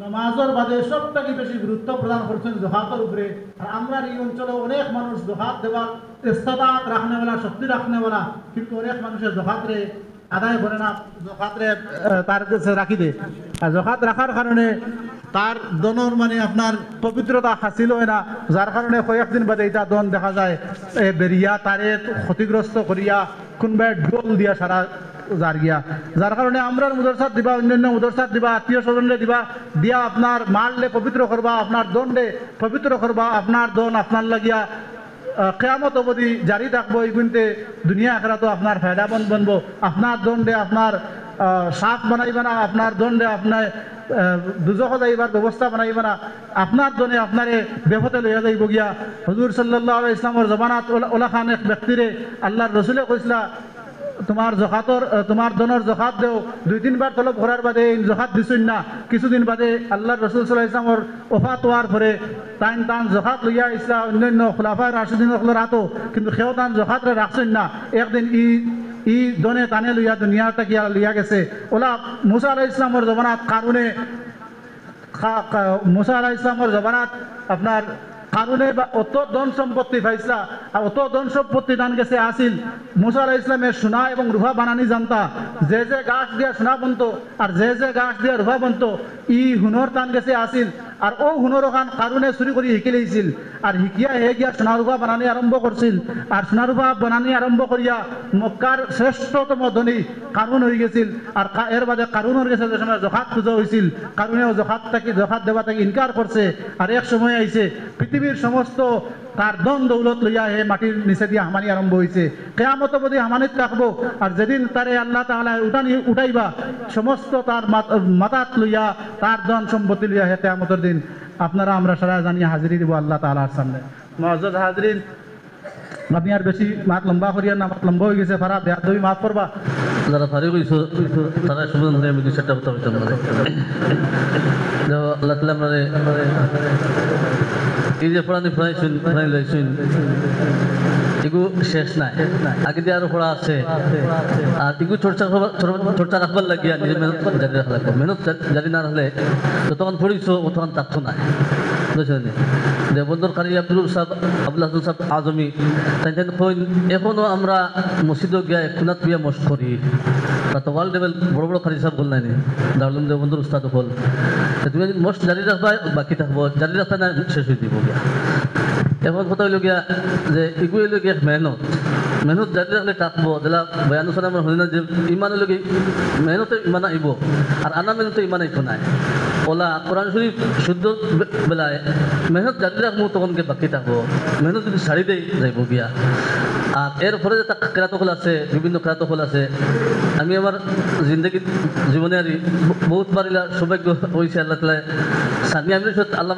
নামাজের বাদে সবটাকে বেশি গুরুত্ব প্রদান করছেন জকাতের উপরে। আর আমরা এই অঞ্চলে অনেক মানুষ জকাত দেওয়ার ইস্তেতাআত রাখনেওয়ালা, শক্তি রাখনেওয়ালা, কিন্তু অনেক মানুষের জকাতরে আদায় করে না, জকাতরে তার কাছে রাখি দে। আর জকাত রাখার কারণে তার দনের আপনার পবিত্রতা হাসিল হয় না, যার কারণে কয়েকদিন বাদে এটা দন দেখা যায় বেরিয়া তারে ক্ষতিগ্রস্ত করিয়া কোনবাই ঢোল দিয়া সারা যার গিয়া, যার কারণে আমরা মুদরসাত দিবা, অন্যান্য মুদরসাত দিবা, আত্মীয় স্বজনরে দিবা, দিয়া আপনার মারলে পবিত্র করবা, আপনার দণ্ডে পবিত্র করবা, আপনার দন আপনার লাগিয়া কেয়ামত অবধি জারি থাকবো। এই গুনতে দুনিয়া আখেরাতো আপনার ফায়দামন্দ বনবো। আপনার দণ্ডে আপনার সাপ বানাইবা না, আপনার দণ্ডে আপনার দুজখ যাইবার ব্যবস্থা বানাইবা না, আপনার দনে আপনারে বেফতে লইয়া যাইব গিয়া। হুজুর সাল্লাল্লাহু আলাইহি ইসলামের জমানাত ওলা খান এক ব্যক্তিরে আল্লাহর রসুলে কইসলা, তোমার দনের জকাত দেও, 2-3 বার তলব করার বাদে জকাত দিছুন না। কিছুদিন বাদে আল্লাহর রসুল সাল্লাল্লাহু আলাইহি ইসলামের ওফাত হওয়ার পরে তান জকাত লইয়া ইসলা অন্যান্য খুলাফায়ে রাশিদিনের হাতো, কিন্তু সেও তান জকাতরে রাখছেন না। একদিন ই দনে টানে লইয়া দুনিয়াটা গিয়া লইয়া গেছে। ওলা মুসা আলাইহিস ইসলামের জমানাত কারণে মুসা আলাইহিস ইসলামের জমানাত আপনার কারণে বা অত ধন সম্পত্তি পাইছিলা, আর অত ধন সম্পত্তি দান গেছে আসিল। মুসা আলাইহিস ইসলামের সোনা এবং রুহা বানানি জানতা, যে গাছ দিয়া সোনা বনত আর যে গাছ দিয়া রুহা বনত, ই হুনর টান গেছে আসিল। আর ও হুনর ওখান কারণে চুরি করে শিকি লইছিল, আর শিকিয়া হে গিয়া সোনা রুহা বানানি আরম্ভ করছিল। আর সোনা রুহা বানানি আরম্ভ করিয়া মক্কার শ্রেষ্ঠতম ধনী কারুন হয়ে গেছিল। আর এর বাদে কারুন হয়ে গেছে যে সময় জকাত পূজা হয়েছিল, কারণেও জকাত দেওয়া থেকে ইনকার করছে। আর এক সময় আইছে পৃথিবীর সমস্ত তার দন দৌলত লইয়া হে মাটির নিচে দিয়ে হামানি আরম্ভ হয়েছে। কেয়ামত অবধি হামানিত রাখবো। আর যেদিন তারে আল্লাহ তাআলা উঠাইবা সমস্ত তার মাথাত লইয়া তার ধন সম্পত্তি লইয়া হে কেয়ামতের দিন আপনারা আমরা সারা জানিয়ে হাজিরি দিব আল্লাহ তাআলার সামনে। মুআজ্জাজ হাজরিন, আমি আর বেশি মাত লম্বা করিয়া না, মাত লম্বা হয়ে গেছে, ফারা বেয়া দই মাফ করবা। যারা ফারিক হইছো তারা সুবহান ধরে আমি 2-4টা কথা বলতাম না। আল্লাহ তাআলা আমারে এই যে পড়ানি ফ্রাই লাইছুন এগু শেষ নাই, আগে দিয়ে আরো পড়া আছে। আর এগু চর্চা রাখবার লাগিয়া নিজে মেহনত জারি রাখা লাগবে। মেহনত জারি না রাখলে যতক্ষণ পড়িছো তখন থাকতো না, বুঝছেন? দেবন্দর কারি আব্দুল সাহেব আজমি তাই এখনো আমরা মসজিদে গিয়া খুনাত বিয়া মস্ত করি। তো ওয়ার্ল্ড লেভেল বড় বড় কারি সাহেব বল নাই দারুল দেবন্দর উস্তাদ হল। তুমি মস্ত জারি রাখবা, বাকি থাকবো জারি রাখতে না শেষ হয়ে দিব গিয়া। এখন কথা হইল গিয়া যে এগুলো হইল গিয়া মেহনত জারি রাখলে থাকবো। যেটা বয়ান শোনা আমার হই না যে ইমান হইল গিয়ে মেহনতে ইমান আইব, আর আনা মেহনতে ইমান আইব নাই। ওলা কোরআন শরীফ শুদ্ধ বেলায় মেহনত জারি রাখবো, তখন গিয়ে বাকি থাকবো। মেহনত যদি ছাড়ি দেই যাইব গিয়া। আর এরপরে যে কেরাতফল আছে, বিভিন্ন কেরাতফল আছে। আমি আমার জিন্দগি জীবনে আর বহুতবার ইলা সৌভাগ্য হয়েছে আল্লাহ তালা সানি আমি আল্লাহ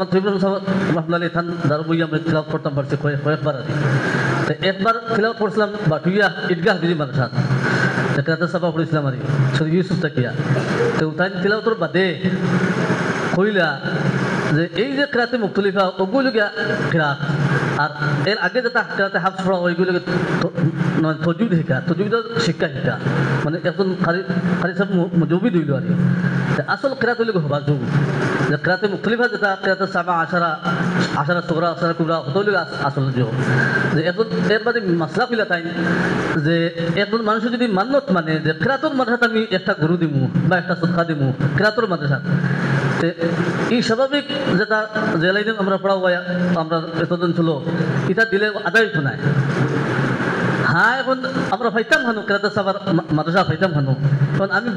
রহমালি থান দারু বই আমরা খিলাফ করতাম পারছি কয়েকবার আর একবার খিলাফ করছিলাম বাটুইয়া ঈদগাহ দিদি মাদ্রাসাত কেরাতে সাফা পড়েছিলাম আর ইউসুফ তাকিয়া তো তাই খিলাফ তোর বাদে কইলা যে এই যে ক্রাতে মুক্তলিফা ওগুলোকে ক্রাত আর এর আগে যেটা ক্রাতে হাফ পড়া ওইগুলোকে তজুদ শিকা তজুদ শিক্ষা শিকা মানে একজন খালি সব মজুবি দিল আর আসল ক্রাত হইলে হবা যোগ যে ক্রাতে মুক্তলিফা যেটা ক্রাতে সাবা আশারা সোগরা আশারা কুবরা হতইলে আসল যোগ যে এখন এর বাদে মাসলা কইলা তাই যে একজন মানুষ যদি মান্নত মানে যে ক্রাতর মাদ্রাসাত আমি একটা গরু দিমু বা একটা সদকা দিমু ক্রাতর মাদ্রাসাত এই স্বাভাবিক যেটা যে লাইনে আমরা পড়াও আমরা এতদিন ছিল এটা দিলে আদায় তো নাই হ্যাঁ এখন আমরা ফাইতাম হানু ক্রাতা সাবার মাদ্রাসা ফাইতাম হানু কারণ আমি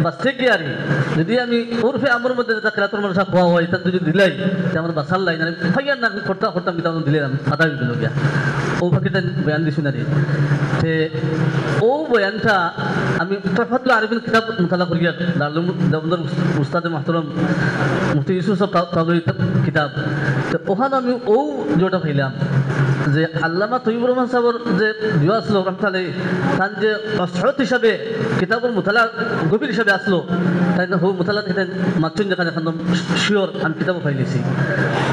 বাস্তিক গিয়ারি যদি আমি ওরফে আমার মধ্যে যেটা ক্রাতর মাদ্রাসা খোয়া হয় এটা যদি দিলাই আমার বাসার লাইন আমি ফাইয়ার না করতাম কিন্তু দিলাম আদায় দিল গিয়া ও ফাঁকিটা বয়ান দিছি না রে তে ও বয়ানটা আমি তফাতুল আরবিন কিতাব মুতালা করিয়া দারুল দেওবন্দের উস্তাদে মাহতারাম মুফতি ইউসুফ কাবলি কিতাব তো ওখানে আমি ও জোটা পাইলাম যে আল্লামা তৈবুর রহমান সাহেবের যে দিওয়া আসলো রহমতাল্লাহ তার যে অসহত হিসাবে কিতাবের মুতালা গভীর হিসাবে আসলো তাই হো মুতালা থেকে মাতচুন যেখানে এখন শিওর আমি কিতাবও পাইলেছি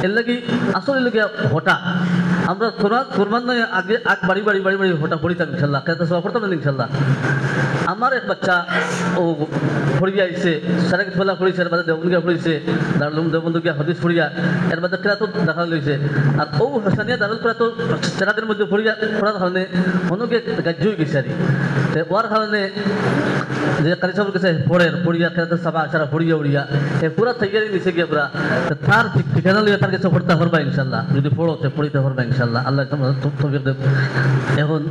এর লাগি আসলে লাগে হটা আমরা কোরবান নয় আগে বাড়ি হটা পড়িতাম ইনশাল্লাহ কেন সব পড়তাম না ইনশাল্লাহ আমার এক বাচ্চা ও পড়িয়া আইসে সারা কিছু বেলা পড়িছে এর বাদে দেবন্দুগিয়া পড়িছে দারুল দেবন্দুগিয়া হদিস পড়িয়া এর বাদে ক্রাত দেখা লইছে আর ও হাসানিয়া দারুল ক্রাত চেরাদের মধ্যে পড়ার কারণে অনেকে গাজ্য হয়ে গেছে আর ওর কারণে যে কারি সাহেবের কাছে পড়িয়া ক্রাত সাবা আশারা পড়িয়া উড়িয়া এ পুরা তৈরি নিচে গিয়ে পুরা তার ঠিকানা লিয়ে তার কাছে পড়তে পারবা ইনশাল্লাহ যদি পড়ো পড়িতে পারবা ইনশাল্লাহ আল্লাহ তৌফিক দেব এখন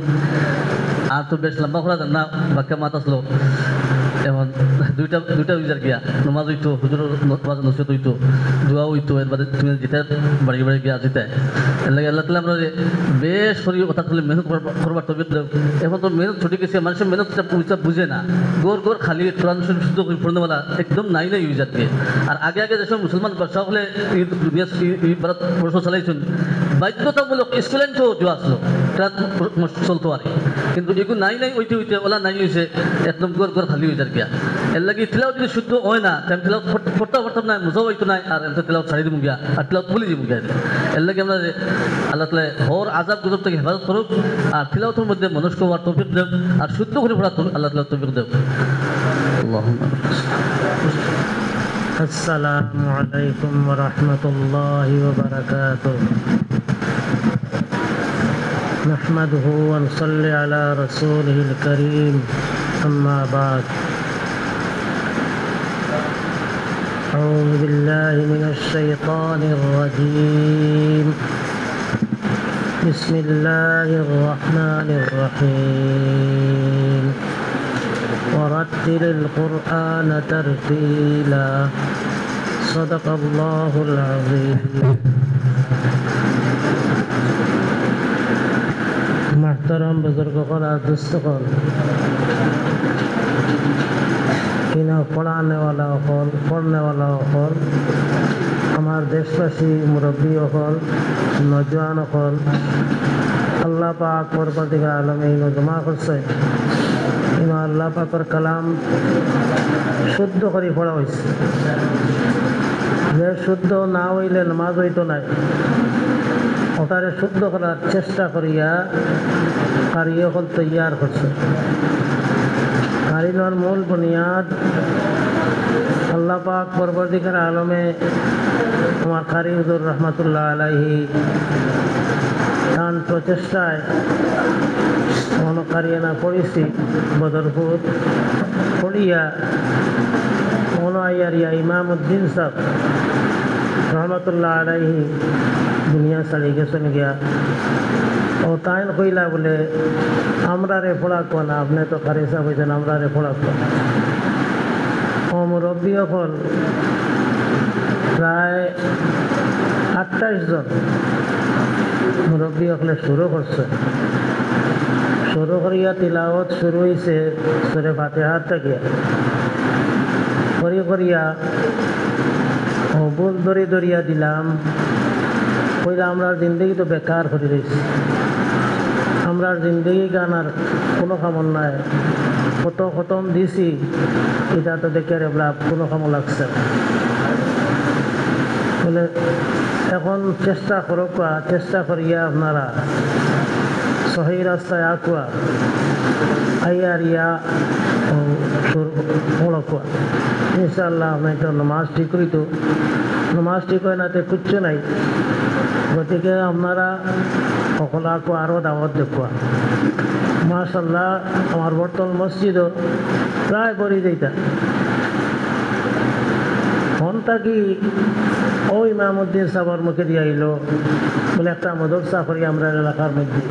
আর তো বেশ লম্বা করা না বাক্যা মাত আসলো এখন দুইটা উইজার গিয়া নমাজ হইতো হুজুরের নমাজ নসিহত হইতো দোয়া হইতো এর বাদে তুমি যেতে বাড়ি গিয়া যেতে এর লাগে আল্লাহ তাআলা আমরা বেশ করি কথা বলে মেহনত করবার তৌফিক দেব এখন তো মেহনত ছুটি গেছে মানুষের মেহনতটা বুঝে না গোর খালি কোরআন শরীফ শুদ্ধ করে পড়নেওয়ালা একদম নাই উইজারকে আর আগে যেসব মুসলমান বাদশাহ হলে ভারত বর্ষ চালাইছেন বাধ্যতামূলক স্কুলেন তো দোয়া আসলো চলতো আর কিন্তু এগুলো নাই ওইতে ওলা নাই হয়েছে একদম গোর খালি হয়ে যায় গিয়া এর লাগে তিলাও যদি শুদ্ধ হয় না আমি তিলাও পড়তেও পারতাম না মজাও হইতো নাই আর এমনি তিলাও ছাড়ি দিব গিয়া আর তিলাও ভুলে দিব গিয়া এর লাগে আমরা আল্লাহ তালা হর আজাব গজব থেকে হেফাজত করুক আর তিলাওতের মধ্যে মনস্ক হওয়ার তৌফিক দেব আর শুদ্ধ করে পড়া আল্লাহ তালা তৌফিক দেব আসসালামু আলাইকুম ওয়া রাহমাতুল্লাহি ওয়া বারাকাতুহু نحمده ونصلي على رسوله الكريم أما بعد أعوذ بالله من الشيطان الرجيم بسم الله الرحمن الرحيم ورتل القرآن ترتيلا صدق الله العظيم محترم बुजुर्गों दोस्तों इन्हें पढ़ाने वाला हल पढ़ने वाला हल हमारे देशवासी मुरब्बी हल नौजवान हल अल्लाह पाक परवरदिगार आलम इन जमा करছে इन अल्लाह पाकर कलाम शुद्ध করে পড়া হয়েছে যে শুদ্ধ না হইলে নামাজ হইতো না ওটারে শুদ্ধ করার চেষ্টা করিয়া কারি হল তৈয়ার করছে কারিনার মূল বুনিয়াদ আল্লাহ পাক পরবর্তীকার আলমে আমার কারি হুজুর রহমতুল্লাহ আলাইহি তার প্রচেষ্টায় কোনো কারিয়ানা পড়েছি বদরপুর পড়িয়া কোনো আইয়ারিয়া ইমামউদ্দিন সাহেব রহমতুল্লাহ আলাইহি दुनिया साड़ी गेसन गया और ताइन कईला बोले हमरा रे फोड़ा को ना आपने तो खारी साहब होते हमरा रे फोड़ा को और मुरब्बी हल प्राय 28 जन मुरब्बी हले शुरू करছে शुरू करिया तिलावत शुरू হইছে সূরা ফাতিহা থেকে করিয়া ও বল দরিয়া দিলাম কইলা আমরা জিন্দগি তো বেকার করে রয়েছি আমরা জিন্দগি গানার কোনো খবর নাই কত খতম দিছি এটা তো দেখে রেবলা কোনো খবর লাগছে বলে এখন চেষ্টা করিয়া আপনারা সহি রাস্তায় আকুয়া আইয়ার ইয়া ওড়কুয়া ইনশাআল্লাহ আপনার তো নমাজ ঠিক হইত, নমাজ ঠিক হয় নাতে কিচ্ছু নাই। গতিকে আপনারা সকল আকুয়া আরও দাওয়াত দেখুয়া। মাশাআল্লাহ আমার বর্তমান মসজিদও প্রায় ভরি যাইতা। ফোনটা কি ওই ইমামউদ্দিন সাহেবের মুখে দিয়ে আইল বলে একটা মদরসা করি আমরা এলাকার মধ্যে।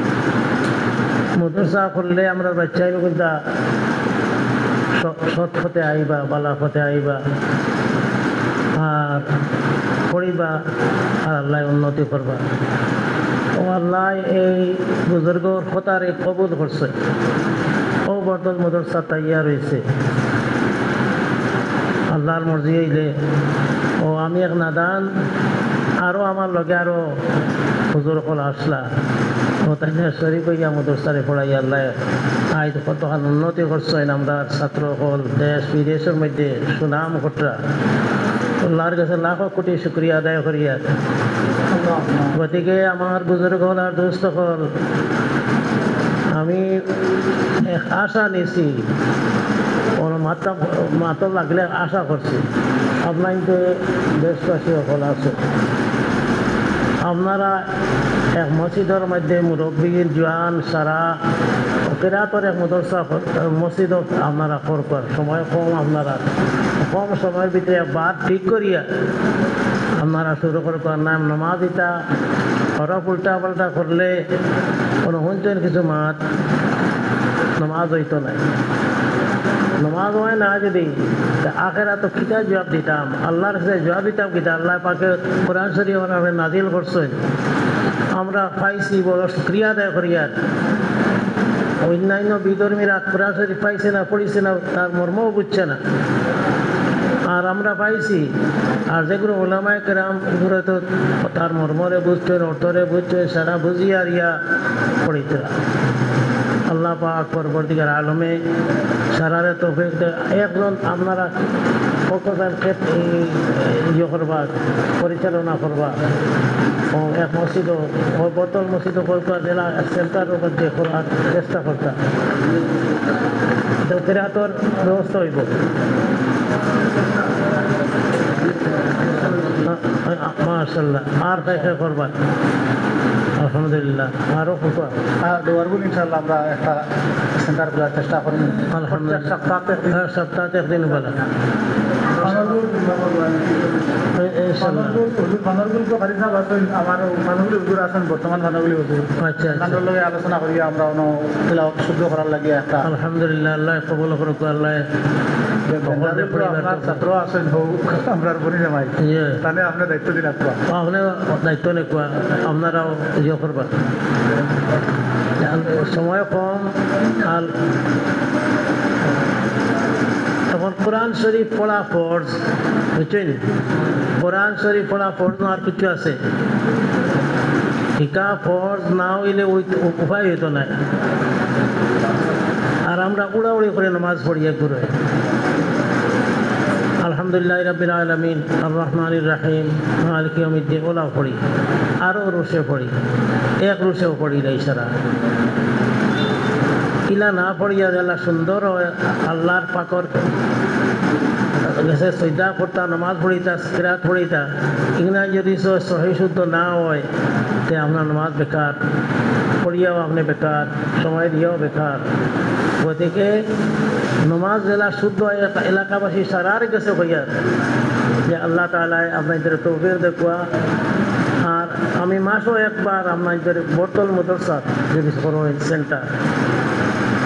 মদরসা করলে আমরা বাচ্চাই কিন্তু সৎ পথে আইবা, বালা পথে আইবা আর পড়িবা আর আল্লাহ উন্নতি করবা। ও আল্লাহ এই বুজুর্গর কথারে কবুল করছে। ও বর্তমান মদরসা তাইয়া রয়েছে। আল্লাহর মর্জি হইলে ও আমি এক নাদান আরও আমার লগে আরও হুজুর কল আসলা ও তাই শরীফ হইয়া মদরসারে পড়াই আল্লাহ আজ কতখান উন্নতি করছেন। আমরা ছাত্র হল দেশ বিদেশের মধ্যে সুনাম ঘটরা আল্লাহর কাছে লাখো কোটি শুক্রিয়া আদায় করিয়া। গতিকে আমার বুজুর্গ হল আর দুস্থ হল আমি এক আশা নিছি, ওর মাথা লাগলে আশা করছি আপনার যে দেশবাসী সকল আছে আপনারা এক মসজিদের মধ্যে মুরব্বীর জোয়ান সারা কেরাতর এক মদরসা মসজিদ আপনারা করবার সময় কম, আপনারা কম সময়ের ভিতরে বাদ ঠিক করিয়া আপনারা শুরু করবার নাম নমাজ দিতা হরফ উল্টা পাল্টা করলে কোনো শুনছেন কিছু মাত নমাজ হইতো নাই। নমাজ হয় না যদি আখেরা তো কিতা জবাব দিতাম, আল্লাহর কাছে জবাব দিতাম কিতা। আল্লাহ পাকে কোরআন শরীফ আমরা নাজিল করছেন, আমরা পাইছি বড় শুক্রিয়া আদায় করিয়া। অন্যান্য বিধর্মীরা কোরআন শরীফ পাইছে না, পড়িছে না, তার মর্মও বুঝছে না, আর আমরা পাইছি। আর যেগুলো ওলামায়ে কেরাম এগুলো তো তার মর্মরে বুঝছেন, অর্থরে বুঝছেন, সারা বুঝিয়া ইয়া পড়িতে। আল্লাহ পাক পরবর্তীকার আলমে সারারে তৌফিক একজন আপনারা কতজন ইয়ে করবা পরিচালনা করবা ও এক মসজিদ ও বোতল মসজিদ করবা জেলা সেন্টারের মধ্যে করার চেষ্টা করতাম। তো কেরাতর ব্যবস্থা হইব। মাশাআল্লাহ আর কাইফে করবা আলহামদুলিল্লাহ আরও কোথা দেওয়ারগুলো ইনশাআল্লাহ আমরা একটা সেন্টার করার চেষ্টা করি। আলহামদুলিল্লাহ সপ্তাহে একদিন বলা আলোচনা করি আমরা শুদ্ধ করার লাগে একটা আলহামদুলিল্লাহ আল্লাহ কবুল করুক। আল্লাহ ছাত্র আছেন আমরা বনি জামাই তাহলে আপনার দায়িত্ব দিন রাখবা, আপনি দায়িত্ব নেকুয়া আপনারাও ইয়ে করবা। সময় কম আর তখন কোরআন শরীফ পড়া ফরজ বুঝছেন। কোরআন শরীফ পড়া ফরজ আর কিছু আছে শিকা ফরজ না হইলে ওই উপায় হইতো না। আর আমরা উড়াউড়ি করে নামাজ পড়ি একগুলো। আলহামদুলিল্লাহ রাব্বিল আলামিন আর রহমানির রাহিম মালিক ইয়াউমিদ্দিন ওলাও পড়ি, আরও রুশে পড়ি, এক রুশেও পড়ি না ইশারা ইলা না পড়িয়া যারা সুন্দর আল্লাহর পাকর গেছে সৈদা করতা নামাজ পড়িতা কিরাত পড়িতা ইংনা যদি সহি শুদ্ধ না হয় তে আপনার নামাজ বেকার, পড়িয়াও আপনি বেকার, সময় দিয়েও বেকার। গতিকে নমাজ জেলা শুদ্ধ এলাকাবাসী সারার গেছে হইয়া যে আল্লাহ তাআলা আপনাদের তৌফিক দেখুয়া। আর আমি মাসও একবার আপনাদের বোতল মদরসা যদি কোনো সেন্টার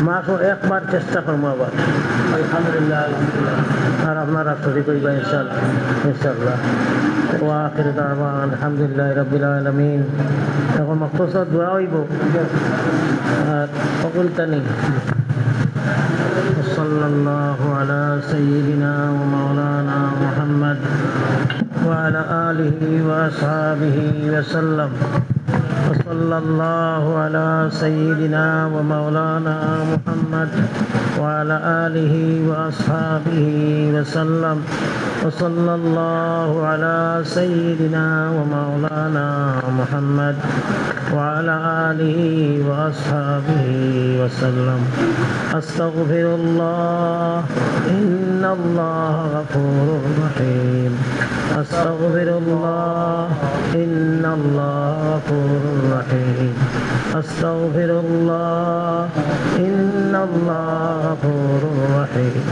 মাসও একবার চেষ্টা করবো আবার আলহামদুলিল্লাহ আলহামদুলিল্লাহ। আর আপনারা শরীক হইবা ইনশাআল্লাহ ইনশাআল্লাহ। ওয়া আখির দাওয়ানা আলহামদুলিল্লাহি রাব্বিল আলামিন। এখন মখসুস দোয়া হইব আর অকুলতানি সাল্লাল্লাহু আলা সাইয়্যিদিনা ওয়া মাওলানা মুহাম্মদ ওয়া আলা আলিহি ওয়া আসহাবিহি ওয়া সাল্লাম। صلى الله على سيدنا ومولانا محمد وعلى آله وأصحابه وسلم وصلى الله على سيدنا ومولانا محمد وعلى آله وأصحابه وسلم أستغفر الله إن الله غفور رحيم أستغفر الله إن الله غفور رحيم أستغفر الله إن الله غفور رحيم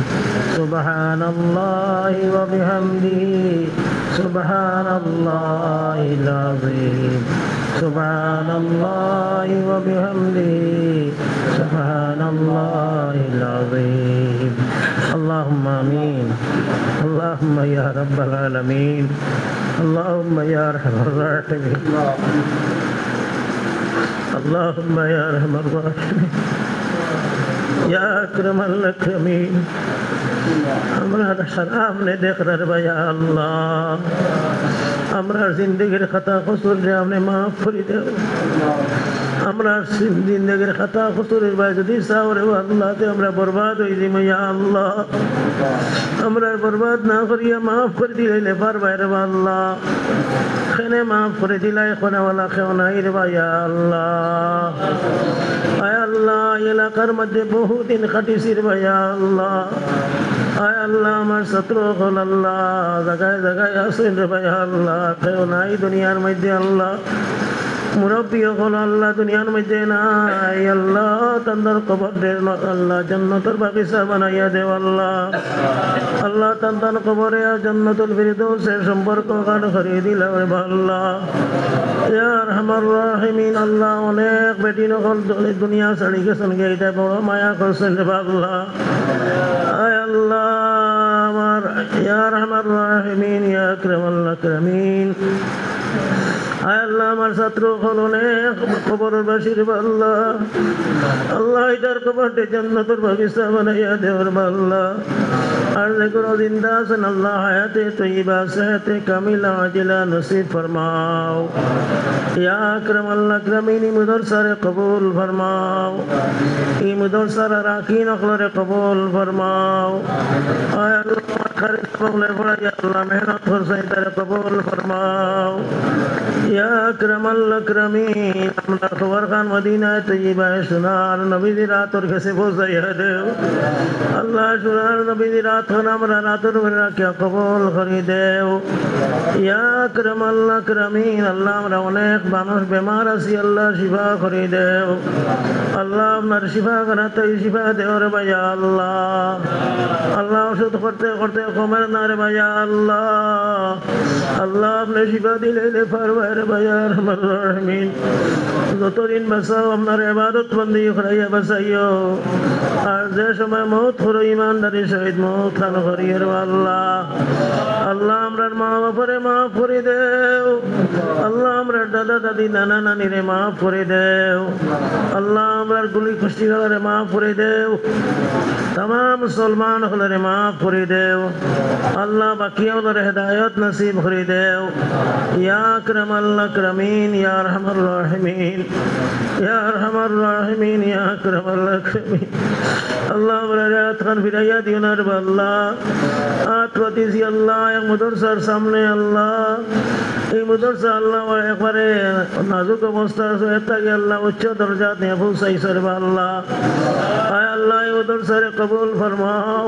سبحان الله وبحمده سبحان الله العظيم سبحان الله وبحمده سبحان الله العظيم اللهم آمين اللهم يا رب العالمين اللهم يا أرحم الراحمين اللهم يا أرحم الراحمين يا أكرم الأكرمين আমরা সামনে দেখরার ভাইয়া আল্লাহ আমরা জিন্দগির খাতা কসুর যে আপনি মাফ করে দেও আমরা জিন্দগির খাতা কসুরের ভাই যদি চাওরে আল্লাহতে আমরা বরবাদ হয়ে যাই ইয়া আল্লাহ আমরা বরবাদ না করিয়া মাফ করে দিলে পারবাই রে আল্লাহ খেনে মাফ করে দিলাই কোনাওয়ালা কেউ নাই রে ভাইয়া আল্লাহ আয় আল্লাহ এলাকার মধ্যে বহুদিন কাটিছির ভাইয়া আল্লাহ আয় আল্লাহ আমার শত্রু হল আল্লাহ জায়গায় জায়গায় আসেন রে ভাই আল্লাহ কেউ নাই দুনিয়ার মধ্যে আল্লাহ মুরব্বী হল আল্লাহ দুনিয়ার মধ্যে নাই আল্লাহ তাদের কবর দে আল্লাহ জান্নাতের বাগিচা বানাইয়া দেও আল্লাহ আল্লাহ তাদের কবরে জান্নাতুল ফিরদৌসের সম্পর্ক গান করিয়ে দিলা রে আল্লাহ ইয়া আরহামার রাহিমিন আল্লাহ অনেক বেটি নকল দুনিয়া ছাড়ি গেছেন গে এটা বড় মায়া করছেন রে আল্লাহ আয় আল্লাহ আমার ইয়া আরহামার রাহিমিন ইয়া আকরামাল আকরামিন আয় আল্লাহ আমার ছাত্র হলনে কবরের বাসির আল্লাহ আল্লাহ এটার কবরটি জান্নাতের বাগিচা বানাইয়া দেওয়ার আল্লাহ আর যে কোনো জিন্দা আছেন আল্লাহ হায়াতে তৈবা সেহাতে কামিলা আজিলা নসিব ফরমাও ইয়া আকরামাল আকরামিন মুদরসারে কবুল ফরমাও এই মুদরসারা রাখিন অখলরে কবুল ফরমাও আয় আল্লাহ খারিজ কবলে পড়াই আল্লাহ মেহনত করছে তারে কবুল ফরমাও ইয়া আকরামাল আকরামিন আমরা খবর খান মদিনা তৈবায় সোনার নবীজি রাতর কাছে পৌঁছাইয়া দেও আল্লাহ সোনার নবীজি রাত হন আমরা রাতর ঘরে রাখিয়া কবল করে দেও ইয়া আকরামাল আকরামিন আল্লাহ আমরা অনেক মানুষ বেমার আছি আল্লাহ শিফা করে দেও আল্লাহ আপনার শিফা করাতে শিফা দেও রে ভাইয়া আল্লাহ আল্লাহ ওষুধ করতে করতে কমের না রে ভাইয়া আল্লাহ আল্লাহ আপনি শিফা দিলে পারবে রে ভাইয়া আরহামার রাহিমিন যতদিন বাঁচাও আপনার ইবাদত বন্দি করাইয়া বাঁচাইও আর যে সময় মৌত করো ইমানদারি সহিত মৌত খান করিয়ে রে আল্লাহ আল্লাহ আমরার মা বাবারে মাফ করে দেও আল্লাহ আমরার দাদা দাদি নানা নানিরে মাফ করে দেও আল্লাহ আমরার গুলি খুশি হলে মাফ করে দেও तमाम मुसलमान हलरे माफ करी देव अल्लाह बाकी हलरे हिदायत नसीब करी देव या अकरमल अकरमीन या अरहमर राहिमीन या अरहमर राहिमीन या अकरमल अकरमीन अल्लाह बरात खान फिराया दियोनार अल्लाह आत्वती सी अल्लाह एक मुदरसार सामने अल्लाह এই মুদরসা আল্লাহ একবারে নাজুক অবস্থা আছে এটাকে আল্লাহ উচ্চ দরজাত নিয়ে পৌঁছাইছে রে আল্লাহ আয় আল্লাহ এই মুদরসারে কবুল ফরমাও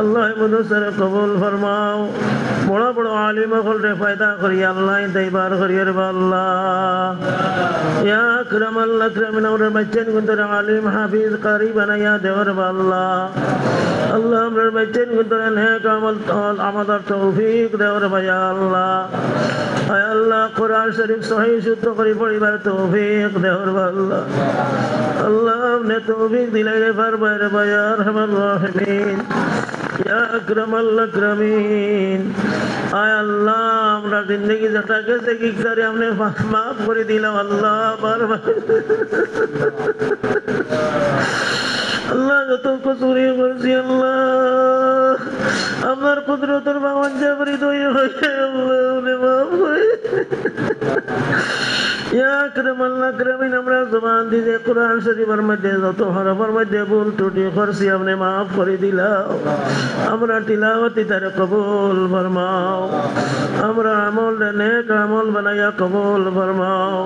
আল্লাহ এই মুদরসারে কবুল ফরমাও বড় বড় আলিম হলরে ফায়দা করি আল্লাহ দইবার করি রে আল্লাহ ইয়া আকরামাল আকরামিন ওর বাচ্চান গুন্তরে আলিম হাফিজ কারি বানাইয়া দেওয়ার আল্লাহ আল্লাহ আমরার বাচ্চান গুন্তরে নেক আমাদের তৌফিক দেওয়ার ভাই আল্লাহ আয় আল্লাহ কোরআন শরীফ সহি শুদ্ধ করে পড়িবার তৌফিক দেওয়ার আল্লাহ আল্লাহ আপনি তৌফিক দিলে পারবে রে ভাই আরহামার রাহিমিন ইয়া আকরামাল আকরামিন আয় আল্লাহ আমরা জিন্দগি যেটা গেছে কি করে আপনি মাফ করে দিলাম আল্লাহ বারবার আল্লাহ যত কসুরি করছি আল্লাহ আমার কুদরতের বাগান জাবরি দই হয়ে আল্লাহ উনি মাফ করে ইয়া আকরামাল আকরামিন আমরা জবান দিয়ে কোরআন শরীফের মধ্যে যত হরফের মধ্যে ভুল ত্রুটি করছি আপনি মাফ করে দিলাও আমরা তিলাওয়াতি তারে কবুল ফরমাও আমরা আমল নেক আমল বানাইয়া কবুল ফরমাও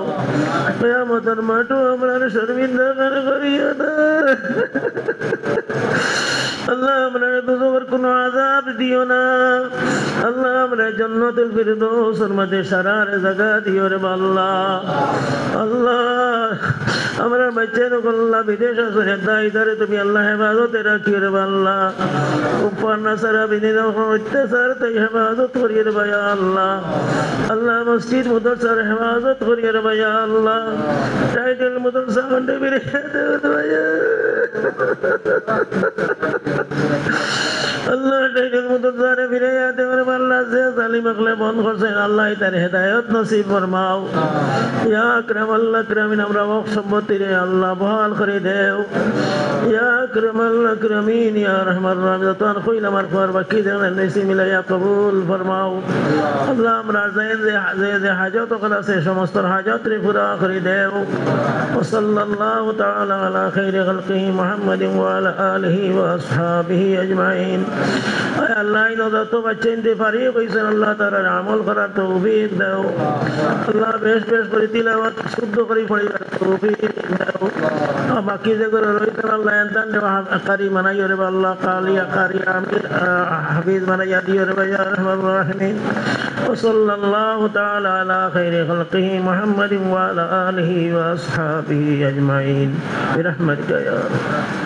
কিয়ামতের মাঠে আমরা শর্মিন্দা করিয়া না আল্লাহ আমরা দুজোর কোনো আযাব দিও না আল্লাহ আমরা জান্নাতুল ফিরদৌসের মধ্যে সারার জায়গা দিও রে আল্লাহ আল্লাহ আমরা বাচ্চার আল্লাহ বিদেশ আছে দায়িত্বে তুমি আল্লাহ হেফাজতে রাখিও রে আল্লাহ উপর নাসারা বিদিন অত্যাচার তাই হেফাজত করিয়ে রে ভাইয়া আল্লাহ আল্লাহ মসজিদ মুদরসার হেফাজত করিয়ে রে ভাইয়া আল্লাহ টাইটেল মুদরসা খন্ডে বেড়ে ভাইয়া আল্লাহ টাইটেল মুদরসারে ফিরে যেতে পারে আল্লাহ যে জালিম আকলে বন্ধ করছেন আল্লাহ তার হেদায়েত নসিব ফরমাও ইয়া আকরামাল আকরামিন আমরা ওয়াক সম্পত্তি রে আল্লাহ বহাল করে দেও ইয়া আকরামাল আকরামিন ইয়া রহমান রহিম যতন কইল আমার পর বাকি দেন নসিব মিলাইয়া কবুল ফরমাও আল্লাহ আমরা যে হাজত আছে সমস্ত হাজত রে পুরা করে দেও সাল্লাল্লাহু তাআলা আলা খাইরি খালকিহি মুহাম্মাদিন ওয়া আলা আলিহি ওয়া আসহাবিহি আজমাইন আল্লাহ যত বাচ্চা ইনতে পারি কইছেন আল্লাহ তাআলার আমল করার তৌফিক দাও আল্লাহ বেশ বেশ করে তিলাওয়াত শুদ্ধ করে পড়িবার তৌফিক দাও বাকি যে করে রইছেন আল্লাহ এনতান কারি মানাইও রে আল্লাহ কালিয়া কারি আমির হাফিজ মানাইয়া দিও রে ইয়া রহমানুর রহিম وصلى الله تعالى على خير خلقه محمد وعلى آله وأصحابه أجمعين برحمتك يا رب